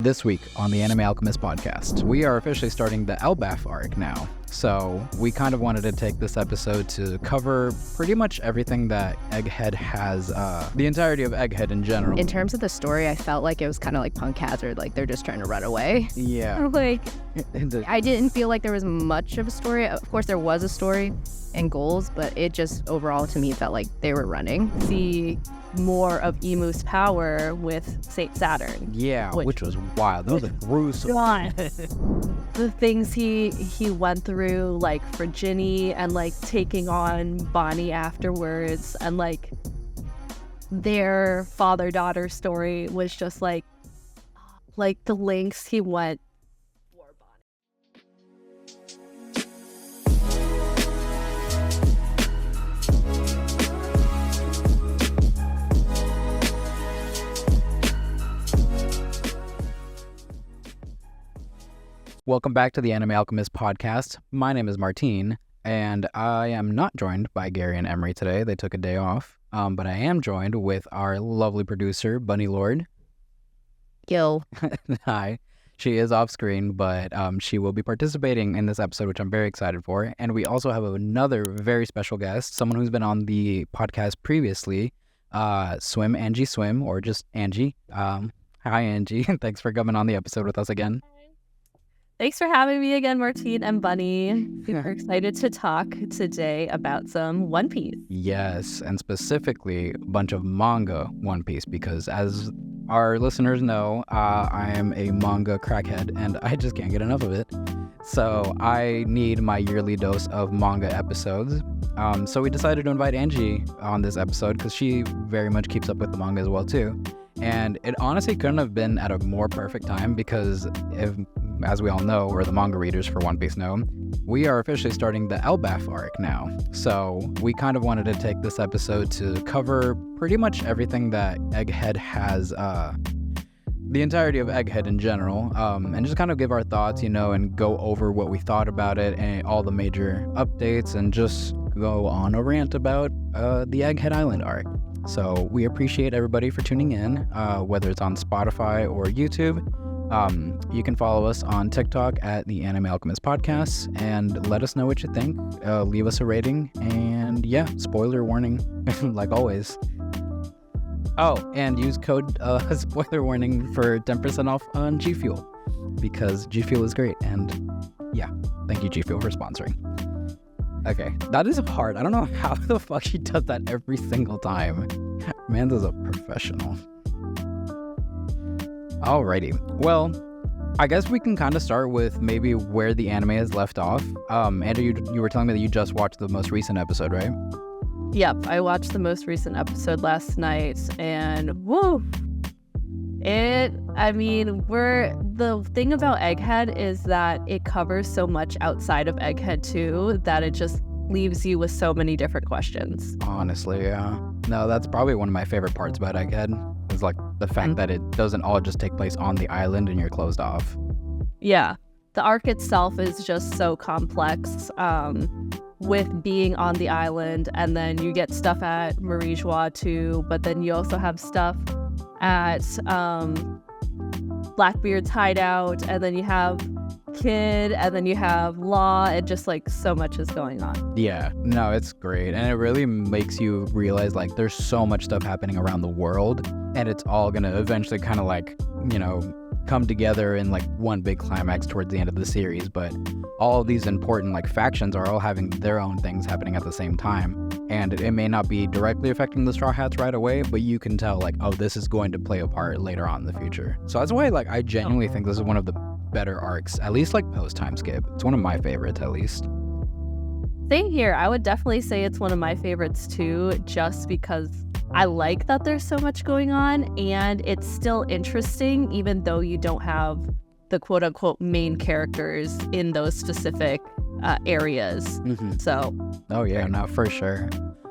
This week on the Anime Alchemist podcast, we are officially starting the Elbaf arc now. So we kind of wanted to take this episode to cover pretty much everything that Egghead has, the entirety of Egghead in general. In terms of the story, I felt like it was kind of like Punk Hazard, like they're just trying to run away. Yeah. Like, I didn't feel like there was much of a story. Of course, there was a story and goals, but it just overall to me felt like they were running. See more of Emu's power with Saint Saturn. Yeah, which was wild. That was a gruesome. God. The things he went through, like for Ginny and like taking on Bonnie afterwards, and like their father-daughter story was just like the lengths he went for Bonnie. Welcome back to the Anime Alchemist podcast. My name is Martine, and I am not joined by Gary and Emery today. They took a day off, but I am joined with our lovely producer, Bunny Lord. Gil. Hi. She is off screen, but she will be participating in this episode, which I'm very excited for. And we also have another very special guest, someone who's been on the podcast previously, Swimangieswim, or just Angie. Hi, Angie. Thanks for coming on the episode with us again. Thanks for having me again, Martine and Bunny. Super excited to talk today about some One Piece. Yes, and specifically a bunch of manga One Piece, because as our listeners know, I am a manga crackhead and I just can't get enough of it. So I need my yearly dose of manga episodes. So we decided to invite Angie on this episode because she very much keeps up with the manga as well too. And it honestly couldn't have been at a more perfect time because, as we all know, or the manga readers for One Piece know, we are officially starting the Elbaf arc now. So we kind of wanted to take this episode to cover pretty much everything that Egghead has, the entirety of Egghead in general, and just kind of give our thoughts, and go over what we thought about it and all the major updates and just go on a rant about the Egghead Island arc. So we appreciate everybody for tuning in, whether it's on Spotify or YouTube. You can follow us on TikTok at the Anime Alchemist Podcast and let us know what you think. Leave us a rating, and yeah, spoiler warning, like always. Oh, and use code spoiler warning for 10% off on G Fuel, because G Fuel is great. And yeah, thank you G Fuel for sponsoring. Okay, that is hard. I don't know how the fuck he does that every single time. Amanda's a professional. Alrighty, well, I guess we can kind of start with maybe where the anime has left off. Andrew, you were telling me that you just watched the most recent episode, right? Yep, I watched the most recent episode last night, and woo! The thing about Egghead is that it covers so much outside of Egghead too, that it just leaves you with so many different questions. Honestly, yeah. No, that's probably one of my favorite parts about Egghead, is like the fact that it doesn't all just take place on the island and you're closed off. Yeah, the arc itself is just so complex, with being on the island, and then you get stuff at Marijois too, but then you also have stuff at Blackbeard's hideout, and then you have Kid, and then you have Law, and just like so much is going on. Yeah, no, it's great, and it really makes you realize like there's so much stuff happening around the world, and it's all gonna eventually kind of like, come together in like one big climax towards the end of the series. But all of these important like factions are all having their own things happening at the same time, and it may not be directly affecting the Straw Hats right away, but you can tell like, oh, this is going to play a part later on in the future. So that's why like I genuinely think this is one of the better arcs, at least like post time skip. It's one of my favorites, at least. Same here. I would definitely say it's one of my favorites too, just because I like that there's so much going on and it's still interesting even though you don't have the quote-unquote main characters in those specific areas. Mm-hmm. So oh yeah, no, for sure.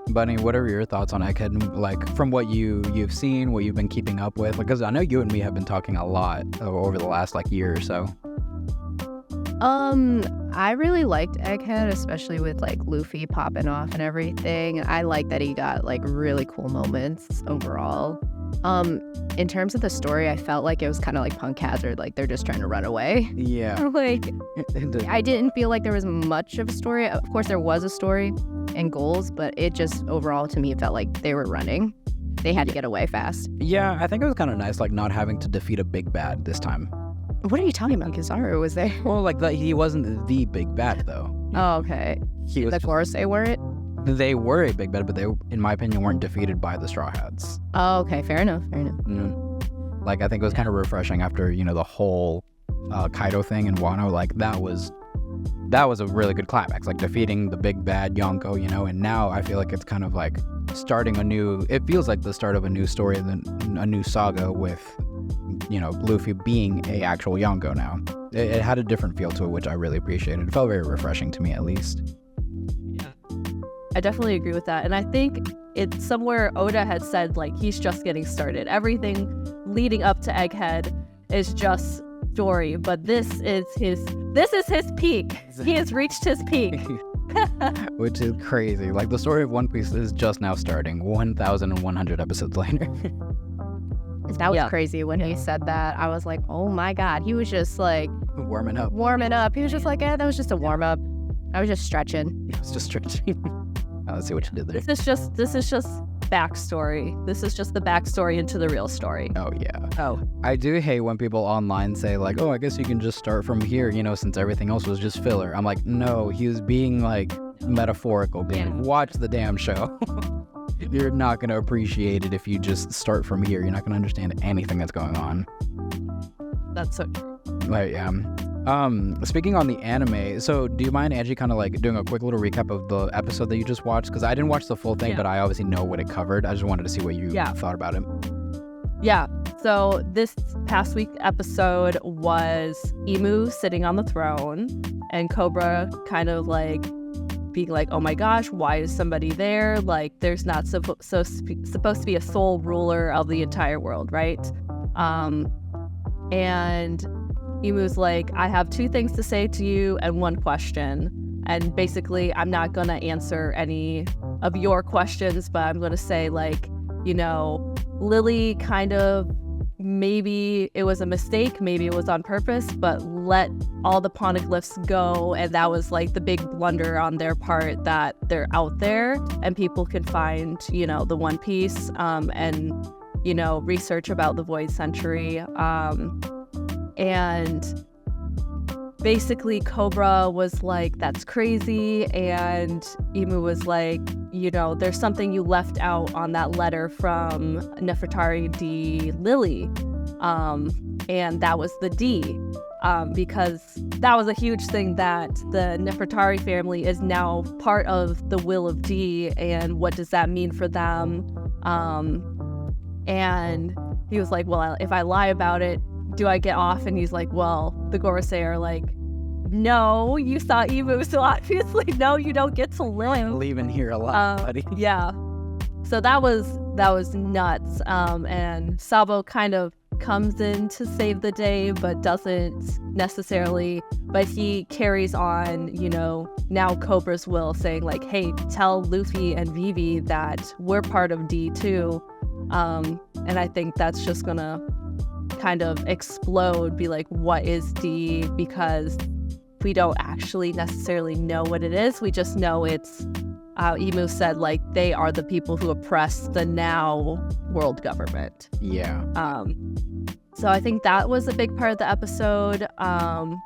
Bunny, what are your thoughts on Egghead, like from what you've seen, what you've been keeping up with? Because I know you and me have been talking a lot over the last like year or so. I really liked Egghead, especially with like Luffy popping off and everything. I like that he got like really cool moments overall. In terms of the story, I felt like it was kind of like Punk Hazard, like they're just trying to run away. Yeah. Like, I didn't feel like there was much of a story. Of course, there was a story and goals, but it just overall to me felt like they were running. They had to get away fast. Yeah, I think it was kind of nice, like not having to defeat a big bad this time. What are you talking about? Kizaru was there. Well, like he wasn't the big bad though. Oh, okay. He was The Gorosei weren't? They were a big bad, but they, in my opinion, weren't defeated by the Straw Hats. Oh, okay. Fair enough. Like, I think it was kind of refreshing after, the whole Kaido thing in Wano. Like, that was a really good climax, like defeating the big bad Yonko, and now I feel like it's kind of like it feels like the start of a new story, a new saga with, Luffy being a actual Yonko now. It had a different feel to it, which I really appreciated. It felt very refreshing to me, at least. I definitely agree with that. And I think it's somewhere Oda had said, like, he's just getting started. Everything leading up to Egghead is just story, but this is his peak. He has reached his peak. Which is crazy. Like, the story of One Piece is just now starting 1,100 episodes later. That was crazy when he said that. I was like, oh my God. He was just like warming up. He was just like, that was just a warm up. I was just stretching. I was just stretching. Let's see what you did there. This is just backstory. This is just the backstory into the real story. Oh, yeah. Oh. I do hate when people online say, like, oh, I guess you can just start from here, since everything else was just filler. I'm like, no, he was being, like, metaphorical. Watch the damn show. You're not going to appreciate it if you just start from here. You're not going to understand anything that's going on. That's so true. Like, yeah. Speaking on the anime, so do you mind, Angie, kind of like doing a quick little recap of the episode that you just watched? Because I didn't watch the full thing, but I obviously know what it covered. I just wanted to see what you thought about it. Yeah. So this past week episode was Imu sitting on the throne and Cobra kind of like being like, oh my gosh, why is somebody there? Like, there's not supposed to be a sole ruler of the entire world, right? And Imu's like, I have two things to say to you and one question. And basically, I'm not going to answer any of your questions, but I'm going to say, like, Lily kind of, maybe it was a mistake, maybe it was on purpose, but let all the poneglyphs go. And that was like the big blunder on their part, that they're out there and people can find, the One Piece and, research about the Void Century. And basically Cobra was like, that's crazy. And Imu was like, there's something you left out on that letter from Nefertari D. Lily. And that was the D. Because that was a huge thing, that the Nefertari family is now part of the will of D. And what does that mean for them? And he was like, well, if I lie about it, do I get off? And he's like, well, the Gorosei are like, no, you saw Imu, so obviously, no, you don't get to live. Leaving here alive, buddy. Yeah. So that was nuts. And Sabo kind of comes in to save the day, but doesn't necessarily. But he carries on, now Cobra's will, saying like, hey, tell Luffy and Vivi that we're part of D too. And I think that's just gonna kind of explode, be like, what is D? Because we don't actually necessarily know what it is. We just know it's, Imu said, like, they are the people who oppress the now world government. Yeah. So I think that was a big part of the episode.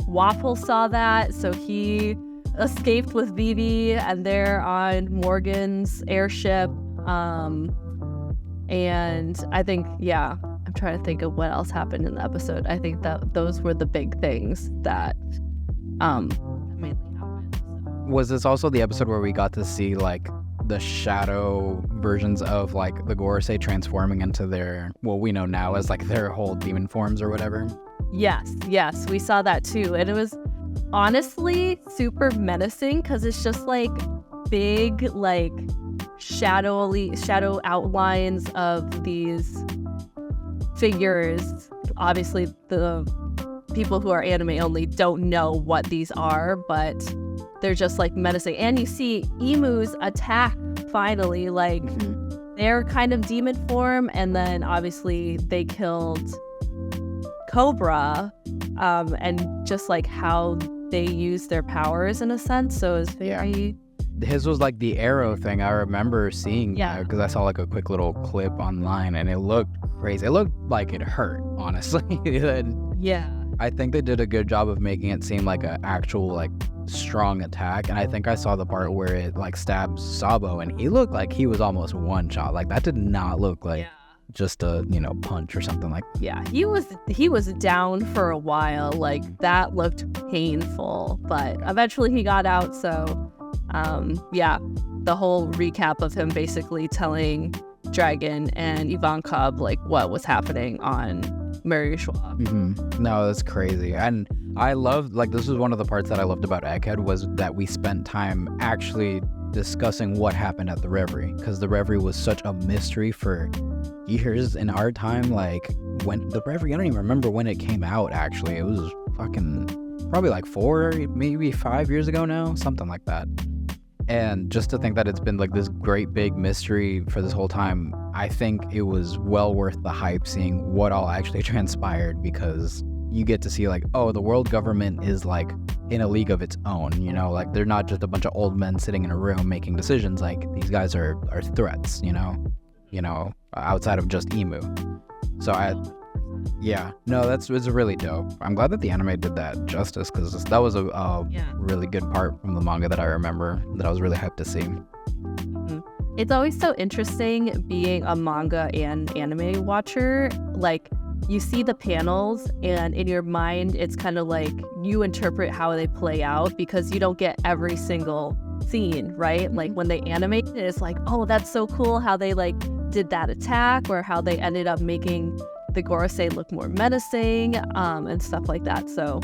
Waffle saw that, so he escaped with Vivi, and they're on Morgan's airship. And I think, I'm trying to think of what else happened in the episode. I think that those were the big things that mainly happened. Was this also the episode where we got to see like the shadow versions of like the Gorosei transforming into their, what we know now as like their whole demon forms or whatever? Yes, we saw that too. And it was honestly super menacing, because it's just like big, like shadow outlines of these figures. Obviously the people who are anime only don't know what these are, but they're just like menacing. And you see Emu's attack finally, like their kind of demon form, and then obviously they killed Cobra, and just like how they use their powers in a sense. So it's very his was like the arrow thing. I remember seeing because I saw like a quick little clip online, and it looked crazy. It looked like it hurt, honestly. I think they did a good job of making it seem like an actual like strong attack, and I think I saw the part where it like stabs Sabo, and he looked like he was almost one shot. Like that did not look like just a punch or something like that. Yeah, he was down for a while. Like that looked painful, but eventually he got out. So the whole recap of him basically telling Dragon and Ivankov like what was happening on Mary Schwab. No, that's crazy. And I loved, like, this was one of the parts that I loved about Egghead, was that we spent time actually discussing what happened at the Reverie, because the Reverie was such a mystery for years in our time. Like, when the Reverie, I don't even remember when it came out, actually. It was fucking probably like 4, maybe 5 years ago now, something like that. And just to think that it's been like this great big mystery for this whole time, I think it was well worth the hype seeing what all actually transpired, because you get to see like, oh, the world government is like in a league of its own, like they're not just a bunch of old men sitting in a room making decisions. Like these guys are threats, outside of just Emu. So it's really dope. I'm glad that the anime did that justice, because that was a really good part from the manga that I remember that I was really hyped to see. It's always so interesting being a manga and anime watcher. Like, you see the panels, and in your mind, it's kind of like you interpret how they play out, because you don't get every single scene, right? Like when they animate it, it's like, oh, that's so cool how they like did that attack, or how they ended up making the Gorosei look more menacing, and stuff like that. So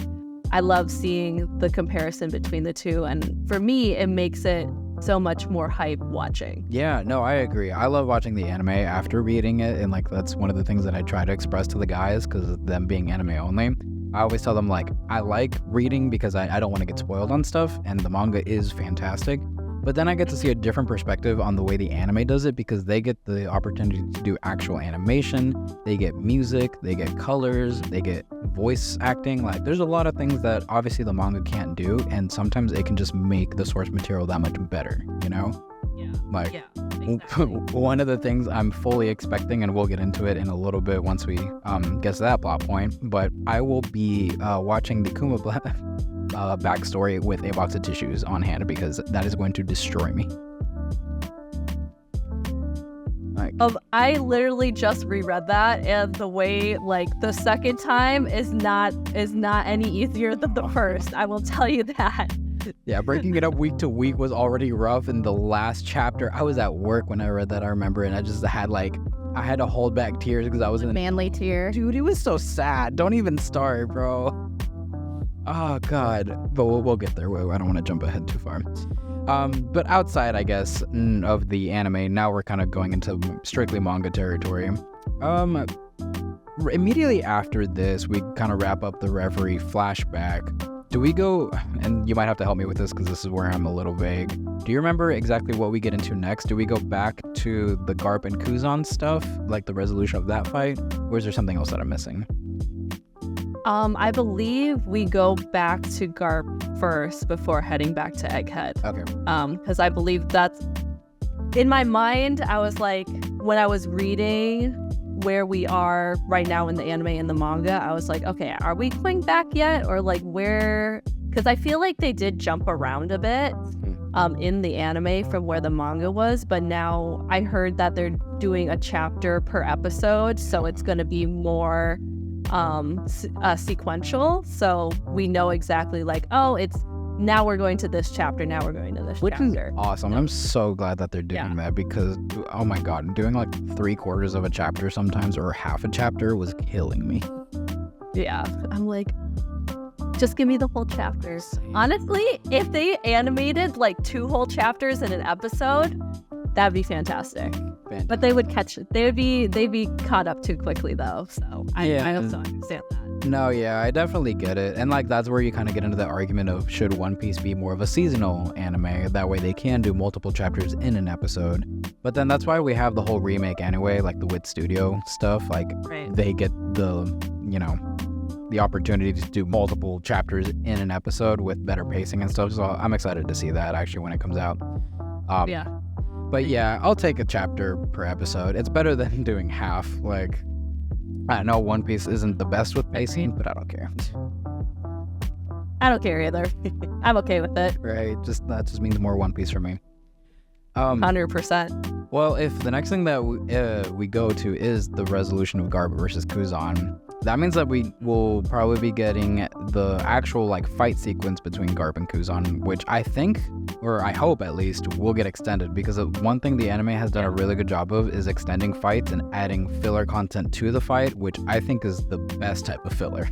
I love seeing the comparison between the two, and for me, it makes it so much more hype watching. Yeah, no, I agree. I love watching the anime after reading it, and like that's one of the things that I try to express to the guys, because them being anime only, I always tell them like, I like reading because I don't want to get spoiled on stuff, and the manga is fantastic. But then I get to see a different perspective on the way the anime does it, because they get the opportunity to do actual animation, they get music, they get colors, they get voice acting. Like there's a lot of things that obviously the manga can't do, and sometimes it can just make the source material that much better, Exactly. One of the things I'm fully expecting, and we'll get into it in a little bit once we get to that plot point, but I will be watching the Kuma backstory with a box of tissues on hand, because that is going to destroy me. I literally just reread that, and the way like the second time is not any easier than the first. I will tell you that. Yeah, breaking it up week to week was already rough. In the last chapter, I was at work when I read that, I remember, and I just had I had to hold back tears because I was in manly tear. Dude, it was so sad. Don't even start, bro. Oh God, but we'll get there. I don't want to jump ahead too far. But outside, I guess, of the anime, now we're kind of going into strictly manga territory. Immediately after this, we kind of wrap up the Reverie flashback. Do we go, and you might have to help me with this because this is where I'm a little vague. Do you remember exactly what we get into next? Do we go back to the Garp and Kuzan stuff, like the resolution of that fight? Or is there something else that I'm missing? I believe we go back to Garp first before heading back to Egghead. Okay. Because I believe that's, in my mind, I was like, when I was reading where we are right now in the anime and the manga, I was like, okay, are we going back yet? Or like where, because I feel like they did jump around a bit in the anime from where the manga was, but now I heard that they're doing a chapter per episode, so it's going to be more sequential, so we know exactly like, oh, it's now we're going to this chapter, now we're going to this Which chapter. Is awesome. I'm so glad that they're doing that, because oh my God, doing like 3/4 of a chapter sometimes, or half a chapter, was killing me. Yeah, I'm like, just give me the whole chapters. Honestly, if they animated like 2 whole chapters in an episode, that'd be fantastic. But they would they'd be caught up too quickly though, so I also understand that. No, yeah, I definitely get it. And like that's where you kind of get into the argument of should One Piece be more of a seasonal anime? That way they can do multiple chapters in an episode. But then that's why we have the whole remake anyway, like the Wit Studio stuff. Like they get the, the opportunity to do multiple chapters in an episode with better pacing and stuff. So I'm excited to see that actually when it comes out. Yeah. But yeah, I'll take a chapter per episode. It's better than doing half. Like, I know One Piece isn't the best with pacing, but I don't care. I don't care either. I'm okay with it. Right, that just means more One Piece for me. 100%. Well, if the next thing that we go to is the resolution of Garp versus Kuzan, that means that we will probably be getting the actual like fight sequence between Garp and Kuzan, which I think, or I hope at least, will get extended, because one thing the anime has done a really good job of is extending fights and adding filler content to the fight, which I think is the best type of filler.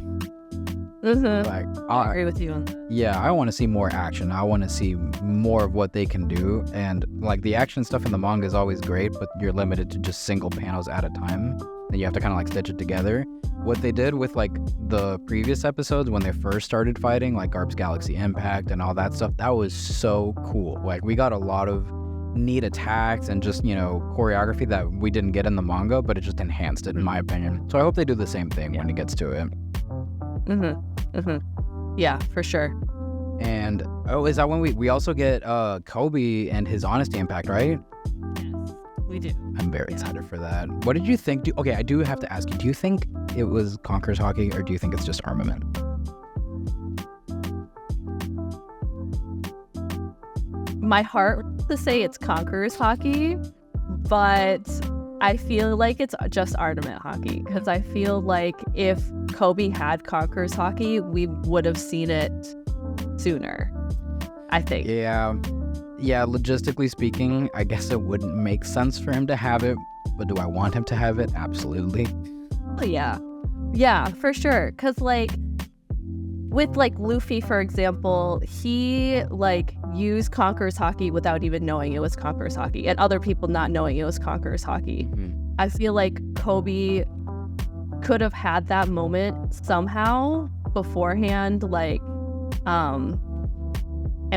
Like, I agree with you on that. Yeah, I want to see more action. I want to see more of what they can do. And like the action stuff in the manga is always great, but you're limited to just single panels at a time. And you have to kind of like stitch it together. What they did with like the previous episodes when they first started fighting, like Garp's Galaxy Impact and all that stuff, that was so cool. Like we got a lot of neat attacks and just, choreography that we didn't get in the manga, but it just enhanced it in my opinion. So I hope they do the same thing when it gets to it. Yeah, for sure. And is that when we also get Kobe and his honesty impact, right? Yes, we do. I'm very excited for that. What did you think? Okay, I do have to ask you, do you think it was Conqueror's Hockey or do you think it's just armament? My heart wants to say it's Conqueror's Hockey, but I feel like it's just armament hockey, because I feel like if Kobe had Conqueror's Hockey, we would have seen it sooner, I think. Yeah, logistically speaking, I guess it wouldn't make sense for him to have it, but do I want him to have it? Absolutely. Yeah, for sure, because like with like Luffy, for example, he like used Conqueror's Hockey without even knowing it was Conqueror's Hockey, and other people not knowing it was Conqueror's Hockey. I feel like Kobe could have had that moment somehow beforehand, like, and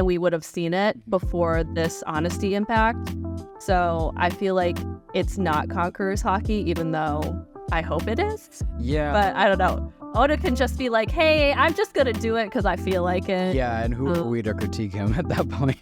we would have seen it before this honesty impact. So I feel like it's not Conqueror's Hockey, even though I hope it is. Yeah. But I don't know. Oda can just be like, hey, I'm just going to do it because I feel like it. Yeah, and who are we to critique him at that point?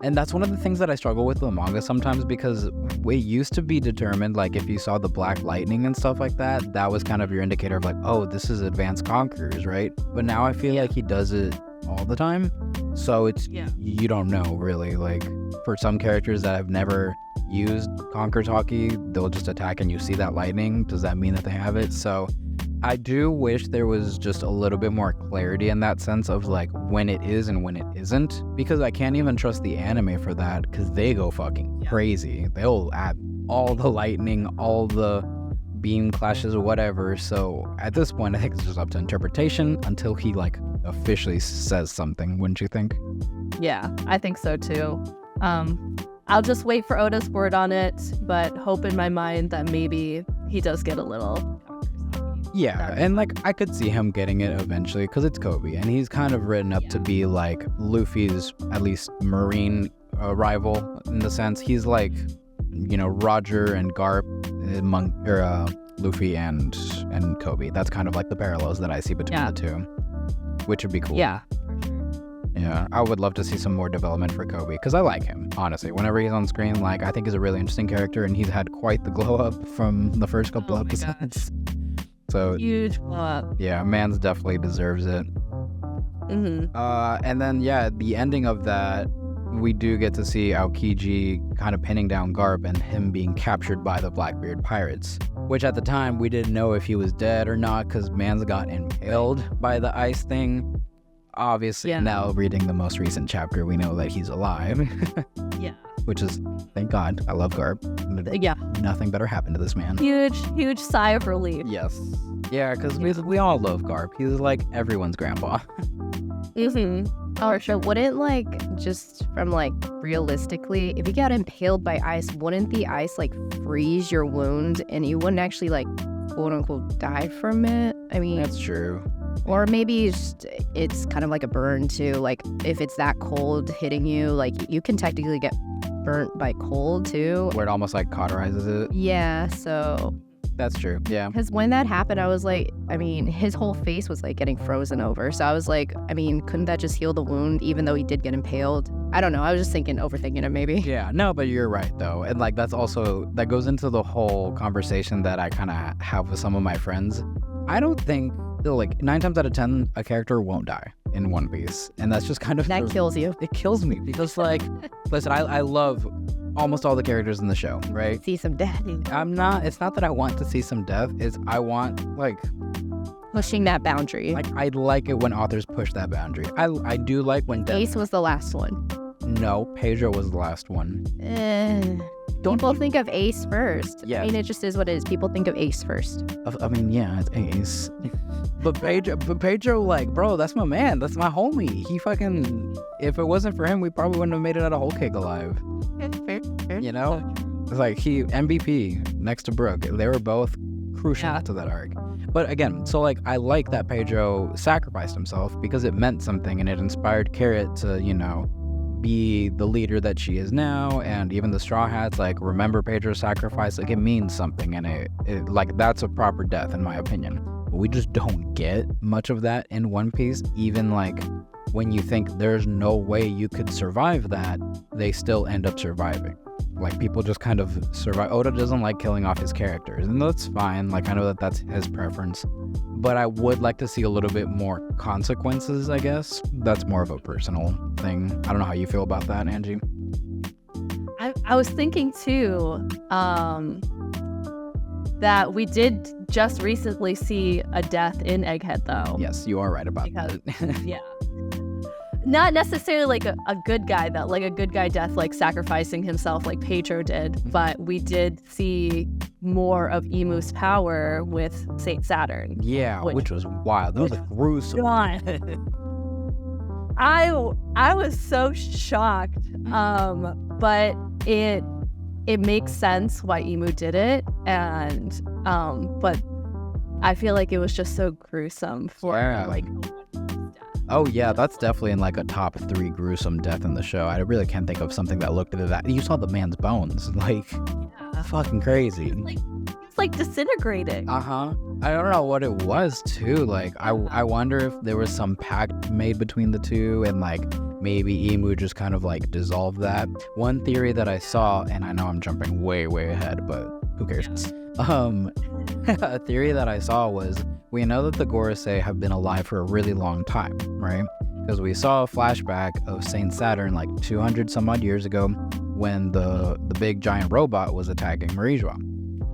And that's one of the things that I struggle with the manga sometimes, because it used to be determined, like if you saw the black lightning and stuff like that, that was kind of your indicator of like, oh, this is advanced Conquerors, right? But now I feel like he does it all the time. So it's, you don't know really. Like for some characters that have never used Conqueror's Hockey, they'll just attack and you see that lightning. Does that mean that they have it? So I do wish there was just a little bit more clarity in that sense of like when it is and when it isn't, because I can't even trust the anime for that, because they go fucking crazy. They'll add all the lightning, all the beam clashes or whatever. So at this point, I think it's just up to interpretation until he like officially says something, wouldn't you think? Yeah, I think so too. I'll just wait for Oda's word on it, but hope in my mind that maybe he does get a little. Yeah, and like I could see him getting it eventually because it's Kobe, and he's kind of written up to be like Luffy's at least marine rival in the sense. He's like, Roger and Garp among Luffy and Kobe. That's kind of like the parallels that I see between the two, which would be cool. Yeah. Yeah, I would love to see some more development for Kobe because I like him, honestly. Whenever he's on screen, like I think he's a really interesting character, and he's had quite the glow up from the first couple episodes. So huge blow up. Yeah, Mans definitely deserves it. And then the ending of that, we do get to see Aokiji kind of pinning down Garp and him being captured by the Blackbeard pirates, which at the time we didn't know if he was dead or not because Mans got impaled by the ice thing. Obviously, now reading the most recent chapter, we know that he's alive. Which is, thank God. I love Garp. Nothing better happened to this man. Huge sigh of relief. Yes. Yeah, because we all love Garp. He's like everyone's grandpa. Oh, sure. Wouldn't just from realistically, if you got impaled by ice, wouldn't the ice freeze your wound and you wouldn't actually quote unquote die from it. I mean, That's true. or maybe it's kind of like a burn too. Like if it's that cold hitting you, like you can technically get burnt by cold too. Where it almost like cauterizes it. Yeah, so That's true. Yeah. because when that happened, I was like, I mean, his whole face was like getting frozen over. So I was like, I mean, couldn't that just heal the wound even though he did get impaled? I don't know. I was just overthinking it maybe. Yeah, no, but you're right though. And like that goes into the whole conversation that I kind of have with some of my friends. I don't think like 9 times out of 10 a character won't die in One Piece. And that's just kind of That kills you. It kills me because like listen, I love almost all the characters in the show, right? See some death. It's not that I want to see some death, I want like Pushing that boundary. I like it when authors push that boundary. I do like when death. Ace was the last one. No, Pedro was the last one. People think of Ace first. Yeah. I mean, it just is what it is. People think of Ace first. I mean, yeah, it's Ace. But Pedro, like, bro, that's my man. That's my homie. He fucking, if it wasn't for him, we probably wouldn't have made it out of Whole Cake alive. Fair. You know? It's like he, MVP next to Brooke. They were both crucial to that arc. But again, so like, I like that Pedro sacrificed himself because it meant something and it inspired Carrot to, you know, be the leader that she is now. And even the Straw Hats, like, remember Pedro's sacrifice. Like, it means something. And it like, that's a proper death, in my opinion. But we just don't get much of that in One Piece. Even like when you think there's no way you could survive that, they still end up surviving. Like, people just kind of survive. Oda doesn't like killing off his characters, and that's fine. Like, I know that that's his preference, but I would like to see a little bit more consequences, I guess. That's more of a personal thing. I don't know how you feel about that, Angie. I was thinking too that we did just recently see a death in Egghead, though. Yes, you are right about that. Yeah. Not necessarily like a good guy, that like a good guy death, like sacrificing himself like Pedro did, but we did see more of Imu's power with Saint Saturn. Yeah, which was wild. That was gruesome. I was so shocked, but it makes sense why Imu did it, and but I feel like it was just so gruesome for like. Oh yeah, that's definitely in like a top 3 gruesome death in the show. I really can't think of something that looked at that. You saw the man's bones, like, fucking crazy. It's like disintegrating. I don't know what it was too. Like, I wonder if there was some pact made between the two, and like maybe Imu just kind of like dissolved that. One theory that I saw, and I know I'm jumping way ahead, but who cares? A theory that I saw was, we know that the Gorosei have been alive for a really long time, right? Because we saw a flashback of Saint Saturn like 200 some odd years ago when the big giant robot was attacking Marijua,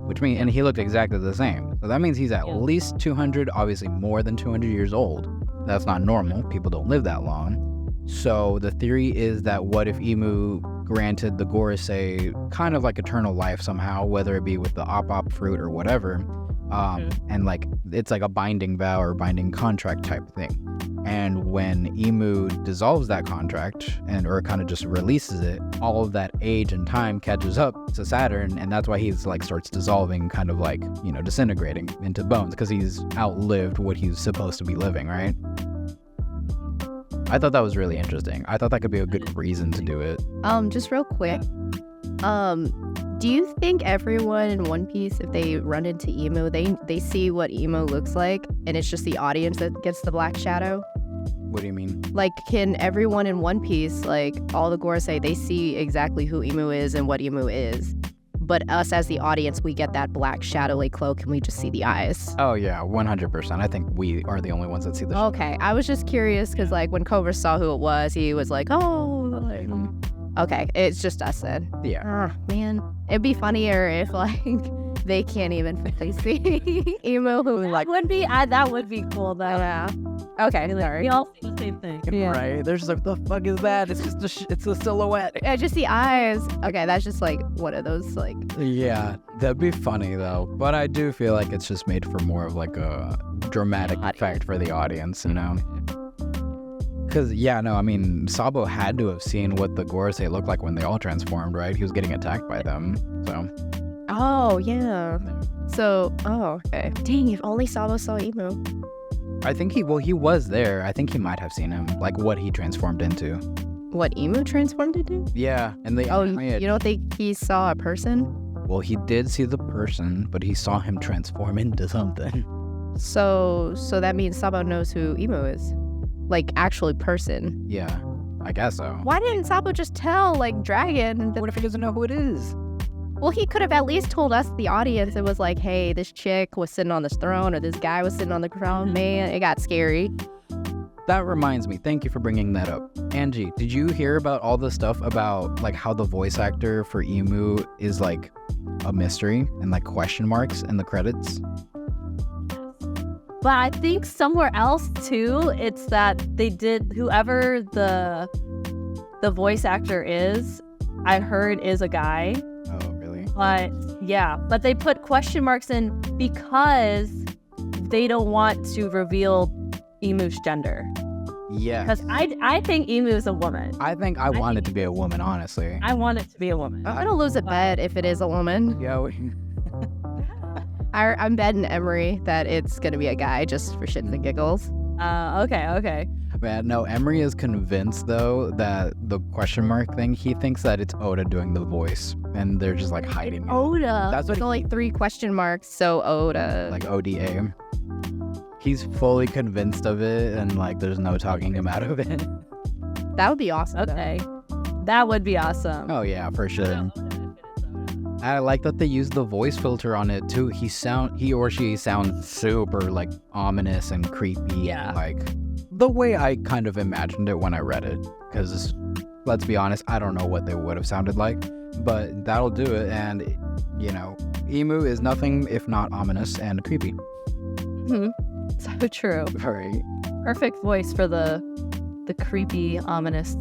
which means, and he looked exactly the same. So that means he's at least 200, obviously more than 200 years old. That's not normal. People don't live that long. So the theory is that what if Imu granted the Gorosei kind of like eternal life somehow, whether it be with the Op fruit or whatever, and like it's like a binding vow or binding contract type thing. And when Imu dissolves that contract or kind of just releases it, all of that age and time catches up to Saturn, and that's why he's like starts dissolving, kind of like, you know, disintegrating into bones, because he's outlived what he's supposed to be living, right? I thought that was really interesting. I thought that could be a good reason to do it. Just real quick. Do you think everyone in One Piece, if they run into Imu, they see what Imu looks like, and it's just the audience that gets the black shadow? What do you mean? Like, can everyone in One Piece, like all the Gorosei, they see exactly who Imu is and what Imu is, but us as the audience, we get that black shadowy cloak and we just see the eyes? Oh yeah, 100%. I think we are the only ones that see the shadow. Okay, I was just curious because like when Cobra saw who it was, he was like, oh, like, okay, it's just us then. Yeah. Man, it'd be funnier if like they can't even fully see Imu, who like Would be that would be cool though. yeah. Okay, sorry. We all see the same thing. Yeah. Right? They're just like, the fuck is that? It's just it's a silhouette. I just see eyes. Okay, that's just like one of those like. Yeah, that'd be funny though. But I do feel like it's just made for more of like a dramatic effect for the audience, you know? Because, yeah, no, I mean, Sabo had to have seen what the Gorosei looked like when they all transformed, right? He was getting attacked by them, so. Oh yeah. So, okay. Dang, if only Sabo saw Emu. I think he was there. I think he might have seen him, like what he transformed into. What Emu transformed into? Yeah, and they. You don't think he saw a person? Well, he did see the person, but he saw him transform into something. So that means Sabo knows who Emu is, like actually person. Yeah, I guess so. Why didn't Sabo just tell like Dragon? What if he doesn't know who it is? Well, he could have at least told us, the audience. It was like, hey, this chick was sitting on this throne, or this guy was sitting on the throne. Man, it got scary. That reminds me. Thank you for bringing that up. Angie, did you hear about all the stuff about like how the voice actor for Emu is like a mystery and like question marks in the credits? But I think somewhere else too, it's that they did, whoever the voice actor is, I heard is a guy. Oh, really? But yeah, but they put question marks in because they don't want to reveal Emu's gender. Yeah. Because I think Emu is a woman. I think I want it to be a woman, honestly. I want it to be a woman. I'm gonna lose a bet if it is a woman. Yeah. I'm betting Emery that it's gonna be a guy just for shits and giggles. Okay. Man, no, Emery is convinced though that the question mark thing, he thinks that it's Oda doing the voice, and they're just like hiding it. Oda. That's what There's only 3 question marks, so Oda. like ODA. He's fully convinced of it, and like there's no talking him out of it. That would be awesome. Okay. That would be awesome. Oh yeah, for sure. I like that they use the voice filter on it too. He or she sounds super like ominous and creepy. Yeah. And, like the way I kind of imagined it when I read it. Because let's be honest, I don't know what they would have sounded like, but that'll do it. And you know, Emu is nothing if not ominous and creepy. Mm-hmm. So true. Right. Perfect voice for the creepy, ominous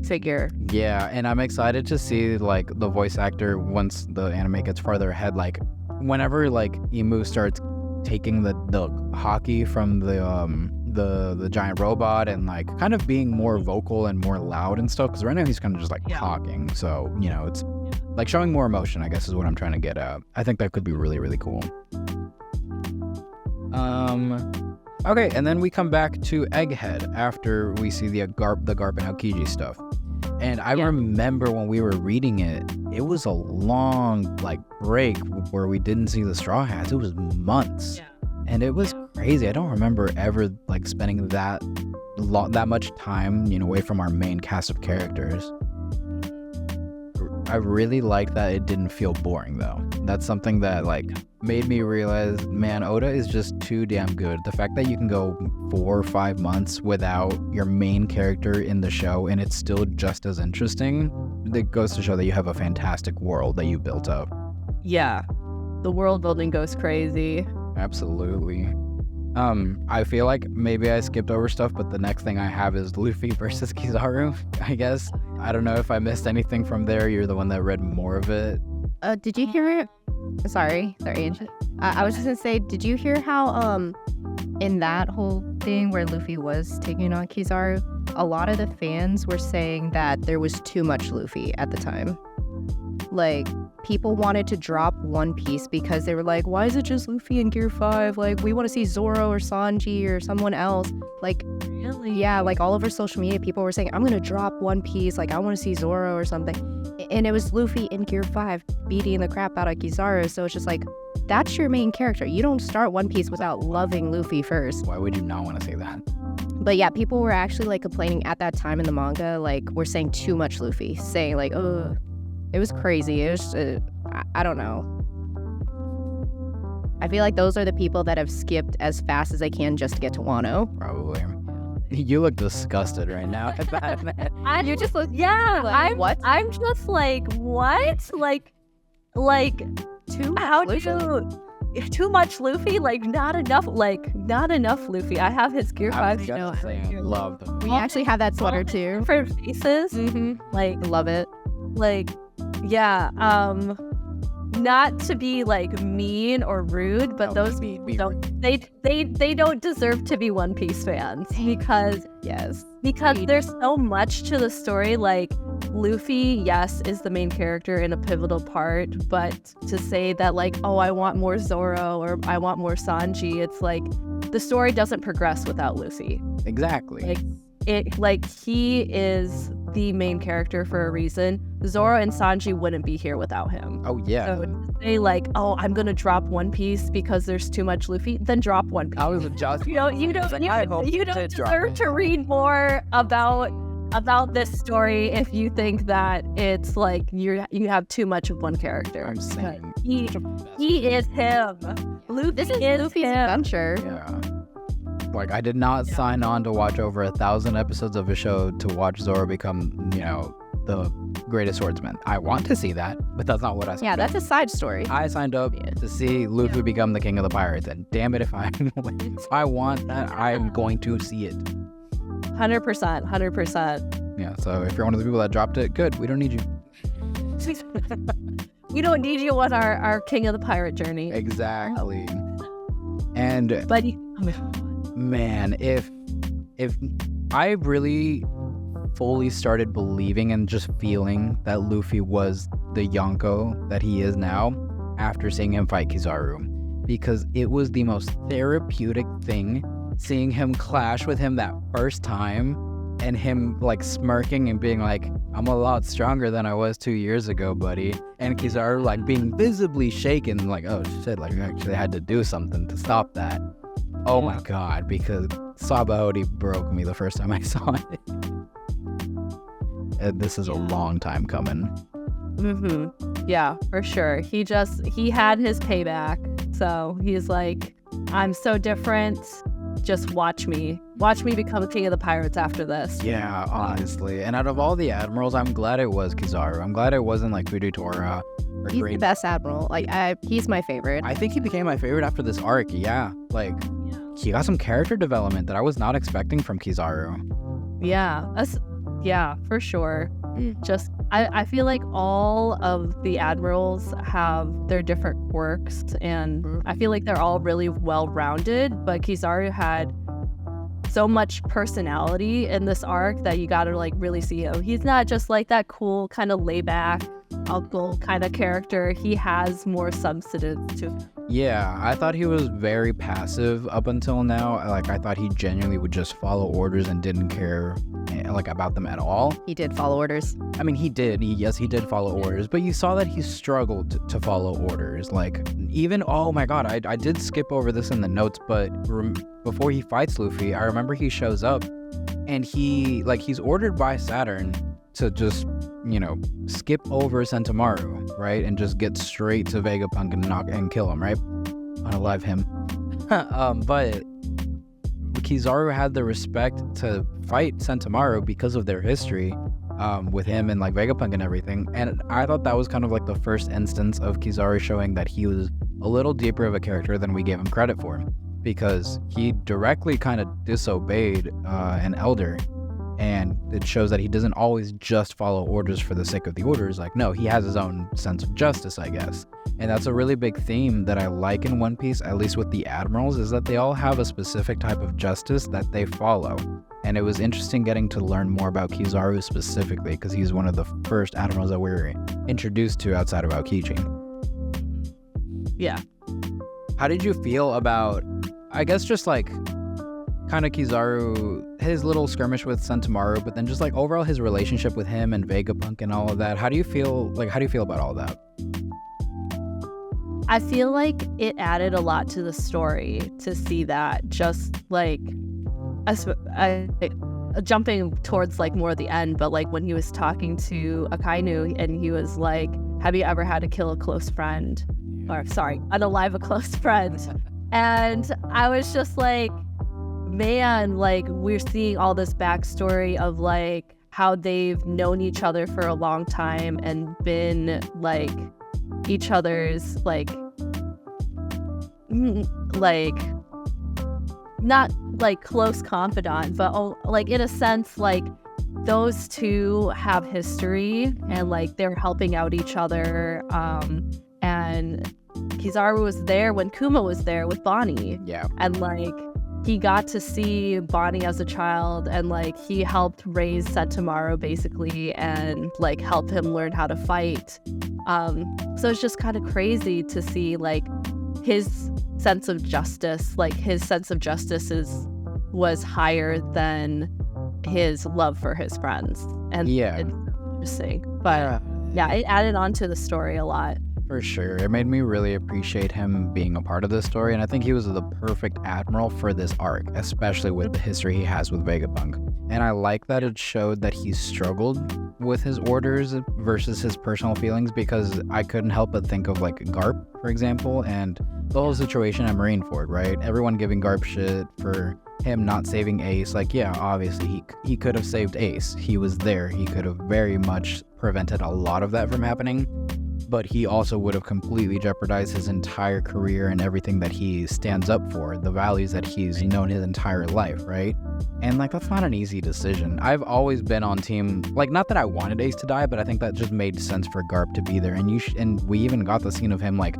figure. Yeah, and I'm excited to see like the voice actor once the anime gets farther ahead. Like whenever like Emu starts taking the hockey from the giant robot and like kind of being more vocal and more loud and stuff. Because right now he's kind of just like talking. So you know, it's like showing more emotion, I guess, is what I'm trying to get at. I think that could be really, really cool. Okay, and then we come back to Egghead after we see the Garp and Aokiji stuff. And I remember when we were reading it, it was a long like break where we didn't see the Straw Hats. It was months. Yeah. And it was crazy. I don't remember ever like spending that much time, you know, away from our main cast of characters. I really like that it didn't feel boring though. That's something that like made me realize, man, Oda is just too damn good. The fact that you can go 4 or 5 months without your main character in the show and it's still just as interesting, it goes to show that you have a fantastic world that you built up. Yeah, the world building goes crazy. Absolutely. I feel like maybe I skipped over stuff, but the next thing I have is Luffy versus Kizaru, I guess. I don't know if I missed anything from there. You're the one that read more of it. Did you hear it? Sorry, Angie. I was just gonna say, did you hear how in that whole thing where Luffy was taking on Kizaru, a lot of the fans were saying that there was too much Luffy at the time. Like, people wanted to drop One Piece because they were like, why is it just Luffy in Gear 5? Like, we want to see Zoro or Sanji or someone else. Like, really? Yeah, like all over social media, people were saying, I'm going to drop One Piece. Like, I want to see Zoro or something. And it was Luffy in Gear 5 beating the crap out of Kizaru. So it's just like, that's your main character. You don't start One Piece without loving Luffy first. Why would you not want to say that? But yeah, people were actually like complaining at that time in the manga, like, we're saying too much Luffy, saying like, oh, it was crazy. It was, I don't know. I feel like those are the people that have skipped as fast as they can just to get to Wano. Probably. You look disgusted right now at that, man. You just look, like, what? I'm just like, what? Like too much how Luffy? Too much Luffy? Like, not enough Luffy. I have his Gear 5. Love them. We actually have that sweater too. Different faces. Mm-hmm. Like, love it. Like, yeah, not to be like mean or rude, but those don't they don't deserve to be One Piece fans because yes, there's so much to the story. Like, Luffy, yes, is the main character in a pivotal part, but to say that like, oh, I want more Zoro or I want more Sanji, it's like the story doesn't progress without Luffy. Exactly. He is the main character for a reason. Zoro and Sanji wouldn't be here without him. Oh yeah. So to say like, oh, I'm gonna drop One Piece because there's too much Luffy, then drop One Piece. I was just You don't deserve to read more about this story if you think that it's like you have too much of one character. I'm saying he is him. Luffy This is Luffy's him. adventure. yeah. Like I did not sign on to watch over 1,000 episodes of a show to watch Zoro become, the greatest swordsman. I want to see that, but that's not what I signed Yeah, up. that's a side story. I signed up to see Luffy become the king of the pirates, and damn it, if I want that, I'm going to see it. 100%. Yeah, so if you're one of the people that dropped it, good. We don't need you. We don't need you on our King of the Pirate journey. Exactly. And But man, if I really fully started believing and just feeling that Luffy was the Yonko that he is now after seeing him fight Kizaru, because it was the most therapeutic thing seeing him clash with him that first time and him like smirking and being like, I'm a lot stronger than I was 2 years ago, buddy. And Kizaru like being visibly shaken, like, oh shit, like I actually had to do something to stop that. Oh my god, because Sabaody broke me the first time I saw it. And this is a long time coming. Yeah, for sure. He had his payback. So he's like, I'm so different. Just watch me. Watch me become king of the pirates after this. Yeah, honestly. And out of all the admirals, I'm glad it was Kizaru. I'm glad it wasn't like Fujitora or He's Great. the best admiral. Like, he's my favorite. I think he became my favorite after this arc. Yeah, like he got some character development that I was not expecting from Kizaru. Yeah, for sure. Just I feel like all of the admirals have their different quirks, and I feel like they're all really well-rounded, but Kizaru had so much personality in this arc that you gotta like really see him. He's not just like that cool kind of layback uncle kind of character. He has more substance to him. Yeah, I thought he was very passive up until now. Like I thought he genuinely would just follow orders and didn't care like about them at all. He did follow orders. I mean, he did. Yes, he did follow orders, but you saw that he struggled to follow orders. Like even, oh my god, I did skip over this in the notes, but before he fights Luffy, I remember he shows up and he's ordered by Saturn to just, skip over Sentomaru, right? And just get straight to Vegapunk and kill him, right? Unalive him. But Kizaru had the respect to fight Sentomaru because of their history with him and like Vegapunk and everything. And I thought that was kind of like the first instance of Kizaru showing that he was a little deeper of a character than we gave him credit for, because he directly kind of disobeyed an elder. And it shows that he doesn't always just follow orders for the sake of the orders. Like, no, he has his own sense of justice, I guess. And that's a really big theme that I like in One Piece, at least with the admirals, is that they all have a specific type of justice that they follow. And it was interesting getting to learn more about Kizaru specifically, because he's one of the first admirals that we were introduced to outside of Aokiji. Yeah. How did you feel about, I guess, just like kind of Kizaru, his little skirmish with Sentomaru, but then just like overall his relationship with him and Vegapunk and all of that? How do you feel about all that? I feel like it added a lot to the story to see that, just like jumping towards like more of the end, but like when he was talking to Akainu and he was like, have you ever had to kill a close friend? Or sorry, unalive a close friend. And I was just like, man, like we're seeing all this backstory of like how they've known each other for a long time and been like each other's like not like close confidant, but like in a sense like those two have history and like they're helping out each other. And Kizaru was there when Kuma was there with Bonnie. Yeah. And like he got to see Bonnie as a child, and like he helped raise Sentomaru basically, and like help him learn how to fight. So it's just kind of crazy to see like his sense of justice. Like his sense of justice was higher than his love for his friends, and it's interesting. But yeah, it added on to the story a lot. For sure. It made me really appreciate him being a part of this story, and I think he was the perfect admiral for this arc, especially with the history he has with Vegapunk. And I like that it showed that he struggled with his orders versus his personal feelings, because I couldn't help but think of like Garp, for example, and the whole situation at Marineford, right? Everyone giving Garp shit for him not saving Ace. Like, yeah, obviously he could have saved Ace. He was there. He could have very much prevented a lot of that from happening. But he also would have completely jeopardized his entire career and everything that he stands up for, the values that he's known his entire life, right? And like, that's not an easy decision. I've always been on team, like, not that I wanted Ace to die, but I think that just made sense for Garp to be there. And and we even got the scene of him like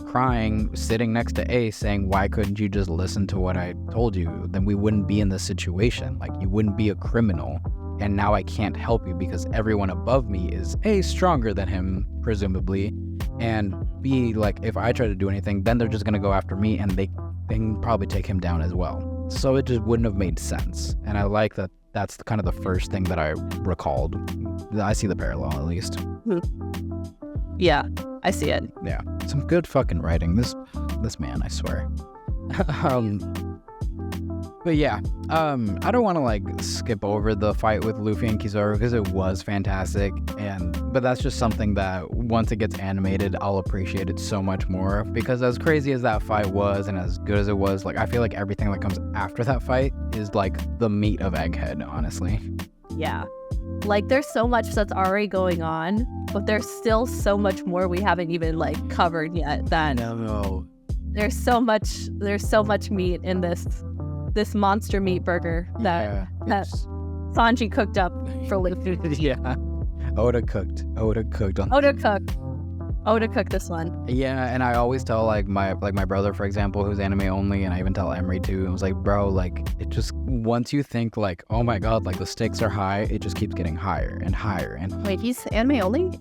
crying, sitting next to Ace, saying, why couldn't you just listen to what I told you? Then we wouldn't be in this situation. Like, you wouldn't be a criminal. And now I can't help you because everyone above me is A, stronger than him, presumably, and B, like, if I try to do anything, then they're just going to go after me, and they can probably take him down as well. So it just wouldn't have made sense. And I like that that's kind of the first thing that I recalled. I see the parallel, at least. Yeah, I see it. Yeah, some good fucking writing. This man, I swear. But yeah, I don't want to like skip over the fight with Luffy and Kizaru because it was fantastic, but that's just something that once it gets animated, I'll appreciate it so much more, because as crazy as that fight was and as good as it was, like, I feel like everything that comes after that fight is like the meat of Egghead, honestly. Yeah. Like, there's so much that's already going on, but there's still so much more we haven't even like covered yet. No. There's so much meat in this monster meat burger that Sanji cooked up for Luffy. Yeah. Oda cooked. Oda cooked this one. Yeah, and I always tell like my brother, for example, who's anime only, and I even tell Emery too. I was like, bro, like, it just, once you think like, oh my god, like the stakes are high, it just keeps getting higher and higher and. Wait, he's anime only?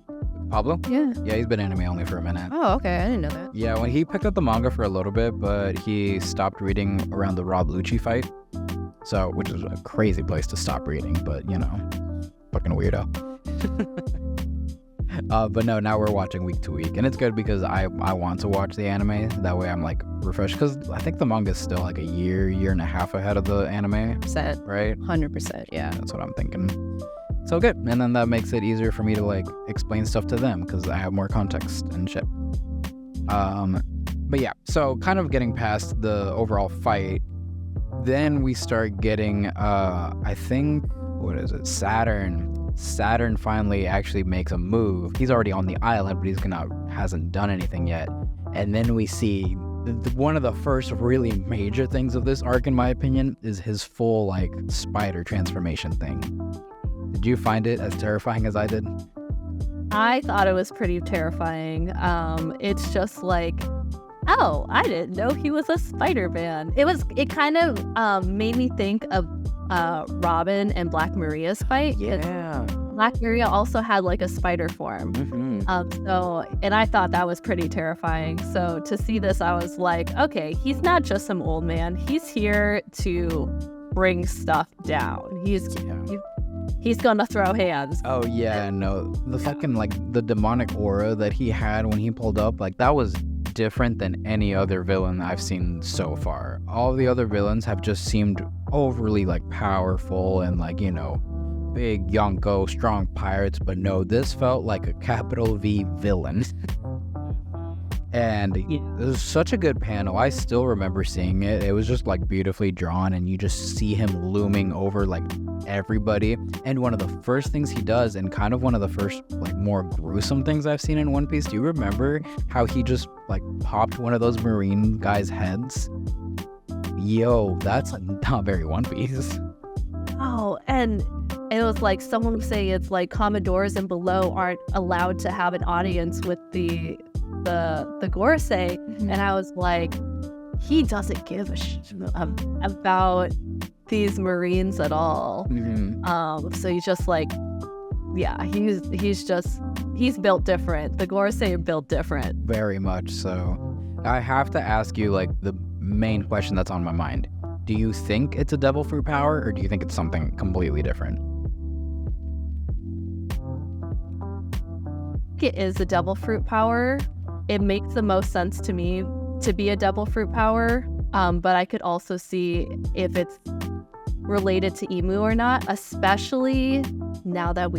Pablo? Yeah, he's been anime only for a minute. Oh, okay, I didn't know that. Yeah, when he picked up the manga for a little bit, but he stopped reading around the Rob Lucci fight. So, which is a crazy place to stop reading, but you know, fucking weirdo. But no, now we're watching week to week, and it's good because I want to watch the anime. That way I'm like refreshed, because I think the manga is still like a year and a half ahead of the anime. Percent. Right? 100%, yeah. That's what I'm thinking. So good. And then that makes it easier for me to like explain stuff to them because I have more context and shit. But yeah, so kind of getting past the overall fight, then we start getting, I think, what is it? Saturn finally actually makes a move. He's already on the island, but hasn't done anything yet. And then we see one of the first really major things of this arc, in my opinion, is his full like spider transformation thing. Did you find it as terrifying as I did? I thought it was pretty terrifying. It's just like, oh, I didn't know he was a Spider-Man. It kind of made me think of Robin and Black Maria's fight. Yeah. Black Maria also had like a spider form. Mm-hmm. And I thought that was pretty terrifying. So to see this, I was like, okay, he's not just some old man. He's here to bring stuff down. He's gonna throw hands. Oh yeah, no. The fucking like the demonic aura that he had when he pulled up, like that was different than any other villain I've seen so far. All the other villains have just seemed overly like powerful and like, you know, big Yonko, strong pirates, but no, this felt like a capital V villain. And it was such a good panel. I still remember seeing it. It was just like beautifully drawn, and you just see him looming over like everybody. And one of the first things he does, and kind of one of the first like more gruesome things I've seen in One Piece, do you remember how he just like popped one of those marine guys' heads? Yo, that's not very One Piece. Oh, and it was like someone was saying it's like Commodores and below aren't allowed to have an audience with the Gorosei, and I was like, he doesn't give a shit about these Marines at all. So he's just like, yeah, he's built different. The Gorosei are built different. Very much so. I have to ask you, like, the main question that's on my mind. Do you think it's a devil fruit power, or do you think it's something completely different? It is a devil fruit power. It makes the most sense to me to be a devil fruit power, but I could also see if it's related to Emu or not, especially now that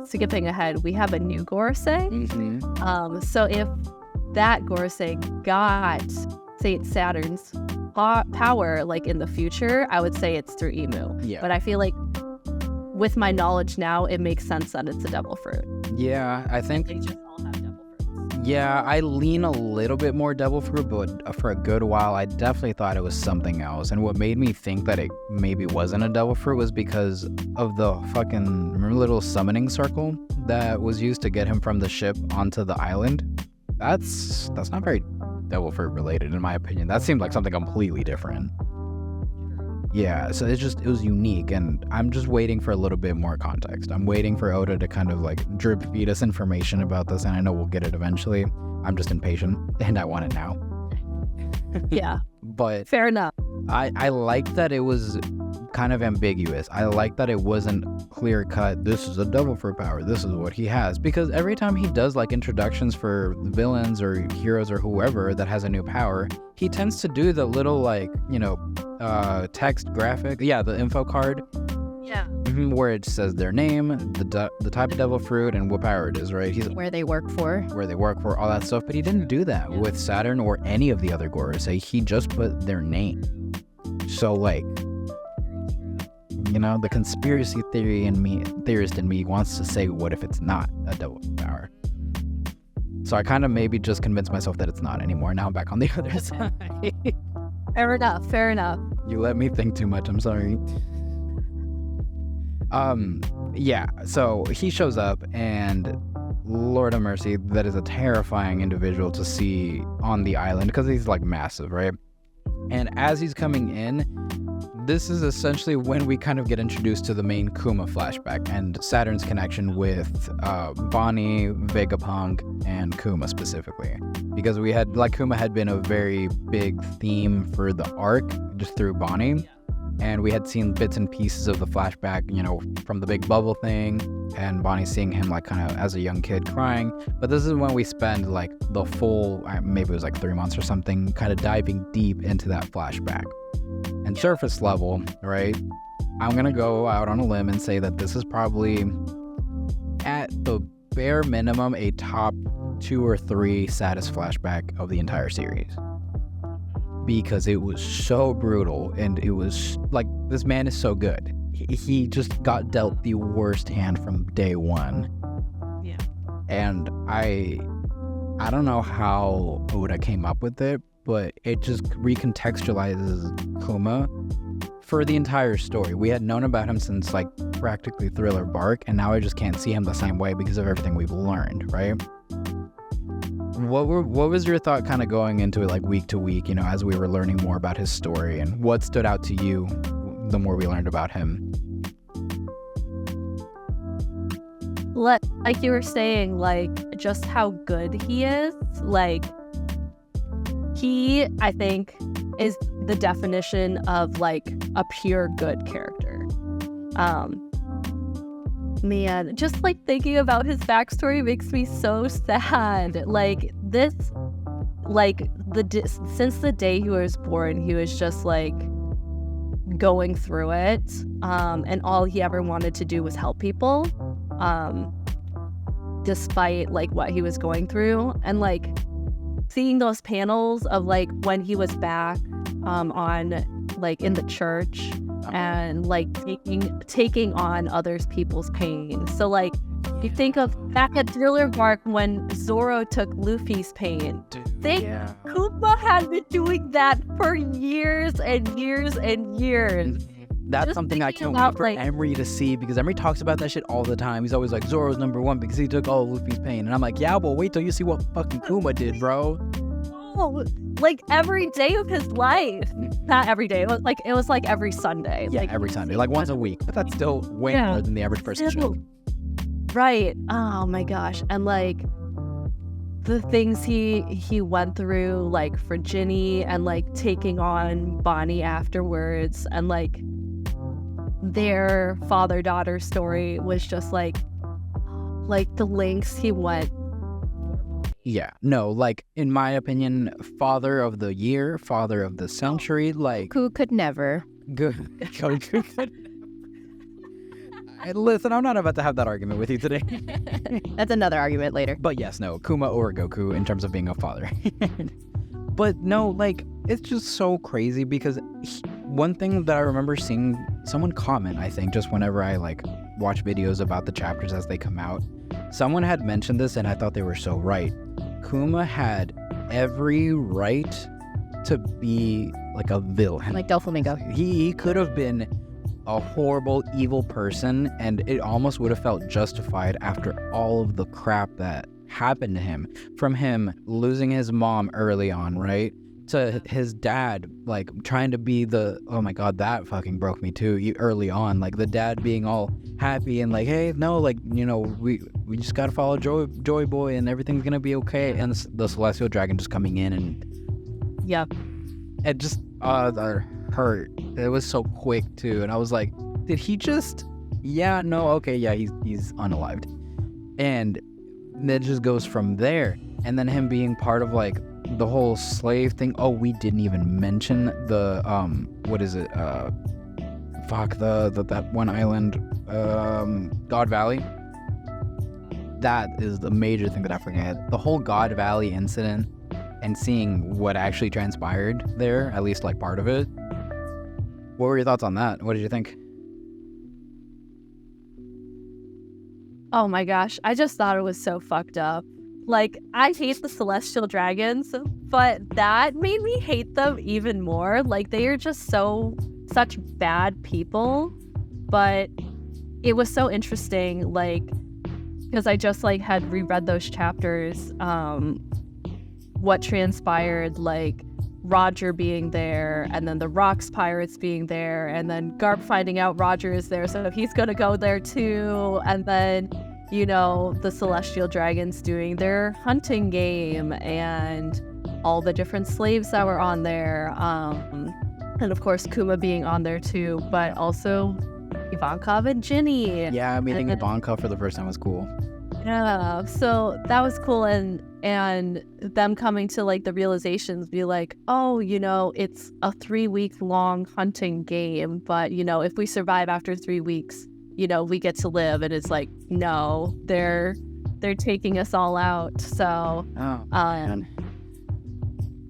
skipping ahead, we have a new Gorosei. So if that Gorosei got Saint Saturn's power, like in the future, I would say it's through Emu. Yeah. But I feel like with my knowledge now, it makes sense that it's a devil fruit. Yeah, I think... They just all have devil fruits. Yeah, I lean a little bit more devil fruit, but for a good while, I definitely thought it was something else. And what made me think that it maybe wasn't a devil fruit was because of the fucking, remember, little summoning circle that was used to get him from the ship onto the island? That's not very devil fruit related, in my opinion. That seemed like something completely different. Yeah, so it was unique, and I'm just waiting for a little bit more context. I'm waiting for Oda to kind of like drip feed us information about this, and I know we'll get it eventually. I'm just impatient, and I want it now. Yeah. But fair enough. I like that it was kind of ambiguous. I like that it wasn't clear cut, this is a devil fruit power, this is what he has. Because every time he does like introductions for villains or heroes or whoever that has a new power, he tends to do the little like, text graphic. Yeah, the info card. Yeah. Where it says their name, the type of devil fruit, and what power it is, right? Where they work for, all that stuff. But he didn't do that with Saturn or any of the other Gorosei. He just put their name. So like, the conspiracy theorist in me wants to say, what if it's not a devil power? So I kind of maybe just convinced myself that it's not anymore. Now I'm back on the other side. Fair enough. You let me think too much. I'm sorry. Yeah, so he shows up, and Lord of Mercy, that is a terrifying individual to see on the island because he's like massive, right? And as he's coming in, this is essentially when we kind of get introduced to the main Kuma flashback and Saturn's connection with Bonnie, Vegapunk, and Kuma specifically. Because we had, like, Kuma had been a very big theme for the arc just through Bonnie. And we had seen bits and pieces of the flashback, from the big bubble thing and Bonnie seeing him like kind of as a young kid crying. But this is when we spend like the full, maybe it was like 3 months or something, kind of diving deep into that flashback. And surface level, right? I'm going to go out on a limb and say that this is probably at the bare minimum a top 2 or 3 saddest flashback of the entire series. Because it was so brutal, and it was like, this man is so good. He just got dealt the worst hand from day one. Yeah. And I don't know how Oda came up with it, but it just recontextualizes Kuma for the entire story. We had known about him since like practically Thriller Bark, and now I just can't see him the same way because of everything we've learned, right? What was your thought kind of going into it, like week to week, as we were learning more about his story, and what stood out to you the more we learned about him? Like you were saying, like, just how good he is. Like, he, I think, is the definition of like a pure good character. Man, just like thinking about his backstory makes me so sad. Like this, like since the day he was born, he was just like going through it, and all he ever wanted to do was help people, despite like what he was going through. And like seeing those panels of like when he was back on like in the church and like taking on others people's pain. So like you think of back at Thriller Bark when Zoro took Luffy's pain. Kuma had been doing that for years and years and years. That's Just something I can't about, wait for like, Emery to see, because Emery talks about that shit all the time. He's always like, Zoro's #1 because he took all of Luffy's pain. And I'm like, yeah, well, wait till you see what fucking Kuma did, bro. Oh, like every day of his life. Not every day. It was like every Sunday. Yeah, like, every Sunday, like once a week. But that's still way more than the average person should. Right. Oh my gosh. And like the things he went through, like for Ginny, and like taking on Bonnie afterwards, and like their father-daughter story was just like the lengths he went. Yeah, no, like in my opinion, father of the year, father of the century, like Who could never? good. Listen, I'm not about to have that argument with you today. That's another argument later. But yes, no, Kuma or Goku in terms of being a father. But no, like, it's just so crazy because one thing that I remember seeing someone comment, I think, just whenever I like watch videos about the chapters as they come out, someone had mentioned this and I thought they were so right. Kuma had every right to be like a villain. Like Doflamingo. He could have been a horrible, evil person, and it almost would have felt justified after all of the crap that happened to him. From him losing his mom early on, right? To his dad, like, trying to be the, oh my god, that fucking broke me too, early on. Like, the dad being all happy and like, hey, no, like, you know, we just gotta follow Joy Boy and everything's gonna be okay. And the Celestial Dragon just coming in and... Yeah. It just, hurt. It was so quick too, and I was like, did he just... Yeah, no, okay, yeah, he's unalived. And it just goes from there. And then him being part of like the whole slave thing. Oh, we didn't even mention the what is it? That one island, God Valley. That is the major thing that I forget. The whole God Valley incident and seeing what actually transpired there, at least like part of it. What were your thoughts on that? What did you think? Oh my gosh, I just thought it was so fucked up. Like, I hate the Celestial Dragons, but that made me hate them even more. Like, they are just such bad people. But it was so interesting, like, because I just like had reread those chapters, what transpired, like Roger being there, and then the Rocks pirates being there, and then Garp finding out Roger is there, so he's gonna go there too, and then, you know, the Celestial Dragons doing their hunting game, and all the different slaves that were on there, and of course Kuma being on there too, but also Ivankov and Ginny. Yeah, meeting Ivankov for the first time was cool. Yeah, so that was cool, and them coming to like the realizations, be like, oh, you know, it's a 3-week long hunting game, but you know, if we survive after 3 weeks, you know, we get to live. And it's like, no, they're taking us all out. So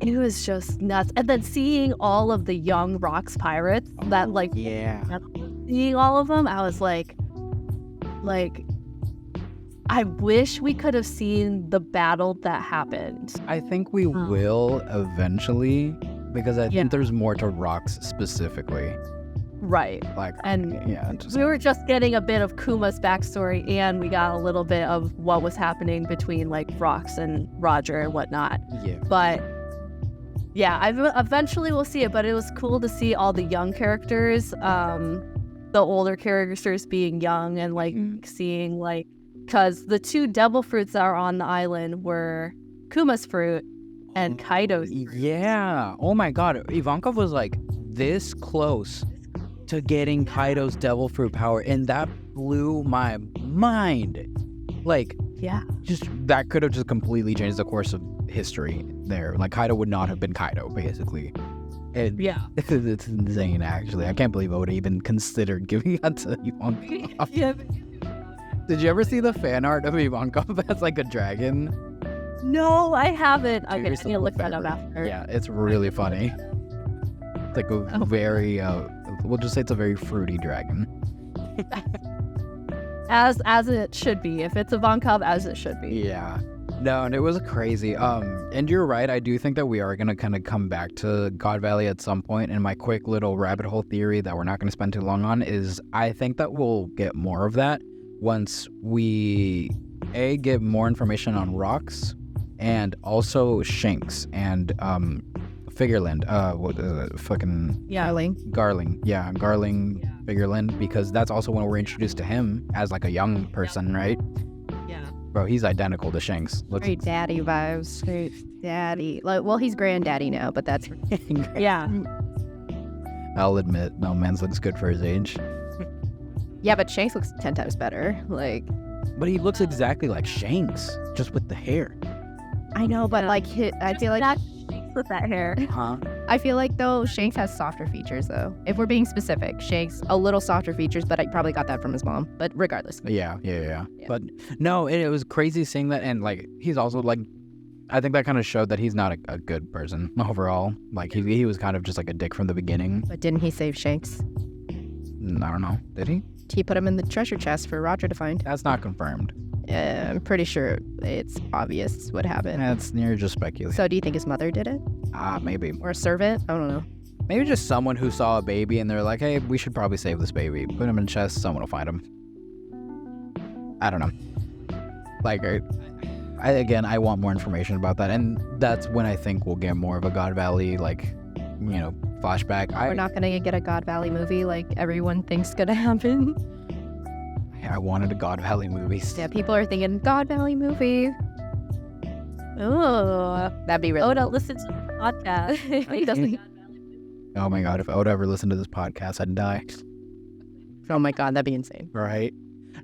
it was just nuts. And then seeing all of the young Rocks pirates that like, seeing all of them, I was like I wish we could have seen the battle that happened. I think we will eventually, because I think there's more to Rocks specifically. Right. Like, and we were just getting a bit of Kuma's backstory, and we got a little bit of what was happening between like Rocks and Roger and whatnot. Yeah. But yeah, eventually we'll see it. But it was cool to see all the young characters, the older characters being young, and like seeing like, because the 2 devil fruits that are on the island were Kuma's fruit and Kaido's fruit. Yeah. Oh my god. Ivankov was like this close to getting Kaido's devil fruit power, and that blew my mind. Like, yeah, just that could have just completely changed the course of history there. Like, Kaido would not have been Kaido, basically. And it's insane, actually. I can't believe I would have even considered giving that to Ivankov. Yeah. Did you ever see the fan art of Ivankov as like a dragon? No, I haven't. Okay, I need to look that up after. Yeah, it's really funny. It's like a very, we'll just say it's a very fruity dragon. As it should be. If it's Ivankov, as it should be. Yeah. No, and it was crazy. And you're right. I do think that we are going to kind of come back to God Valley at some point. And my quick little rabbit hole theory that we're not going to spend too long on is I think that we'll get more of that once we get more information on Rocks and also Shanks and Figureland. What fucking Darling. Garling. Yeah, Garling Figureland, because that's also when we're introduced to him as like a young person, right? Yeah. Bro, he's identical to Shanks. Straight daddy vibes. Straight daddy. Like, well, he's granddaddy now, but that's Yeah. I'll admit, no man's looks good for his age. yeah. But Shanks looks 10 times better. Like, But he looks exactly like Shanks, just with the hair. I know, but like, I feel like With that hair. Huh? I feel like though Shanks has softer features though. If we're being specific, Shanks a little softer features, but I probably got that from his mom. But regardless. Yeah. But no, it was crazy seeing that, and like he's also like, I think that kind of showed that he's not a good person overall. Like he was kind of just like a dick from the beginning. But didn't he save Shanks? I don't know. Did he? He put him in the treasure chest for Roger to find. That's not confirmed. I'm pretty sure it's obvious what happened. That's near just speculation. So do you think his mother did it? Maybe. Or a servant? I don't know. Maybe just someone who saw a baby and they're like, hey, we should probably save this baby. Put him in a chest, someone will find him. I don't know. Like, I want more information about that. And that's when I think we'll get more of a God Valley, like, flashback. We're not going to get a God Valley movie like everyone thinks going to happen. I wanted a God Valley movie. Yeah, people are thinking God Valley movie. Oh, That'd be really Oda, listen to the podcast. He doesn't. Oh my God, if Oda ever listened to this podcast, I'd die. Oh my God, that'd be insane. Right?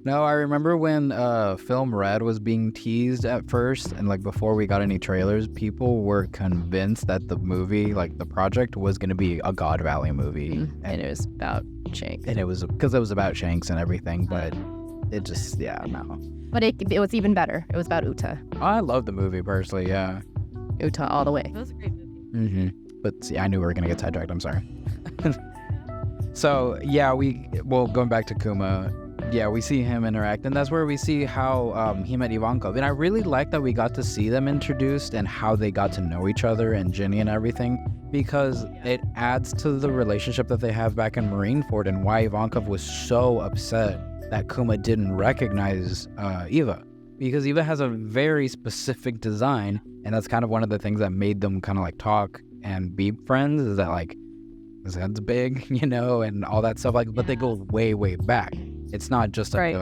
No, I remember when Film Red was being teased at first, and like before we got any trailers, people were convinced that the movie, like the project, was going to be a God Valley movie. And it was about Shanks. And it was because it was about Shanks and everything, but it just, no. But it was even better. It was about Uta. I love the movie personally, yeah. Uta all the way. It was a great movie. But see, I knew we were going to get sidetracked, I'm sorry. So, yeah, going back to Kuma, yeah, we see him interact, and that's where we see how he met Ivankov. And I really like that we got to see them introduced and how they got to know each other and Ginny and everything, because it adds to the relationship that they have back in Marineford and why Ivankov was so upset that Kuma didn't recognize Eva. Because Eva has a very specific design, and that's kind of one of the things that made them kind of like talk and be friends, is that like his head's big, and all that stuff. Like, but they go way, way back. It's not just like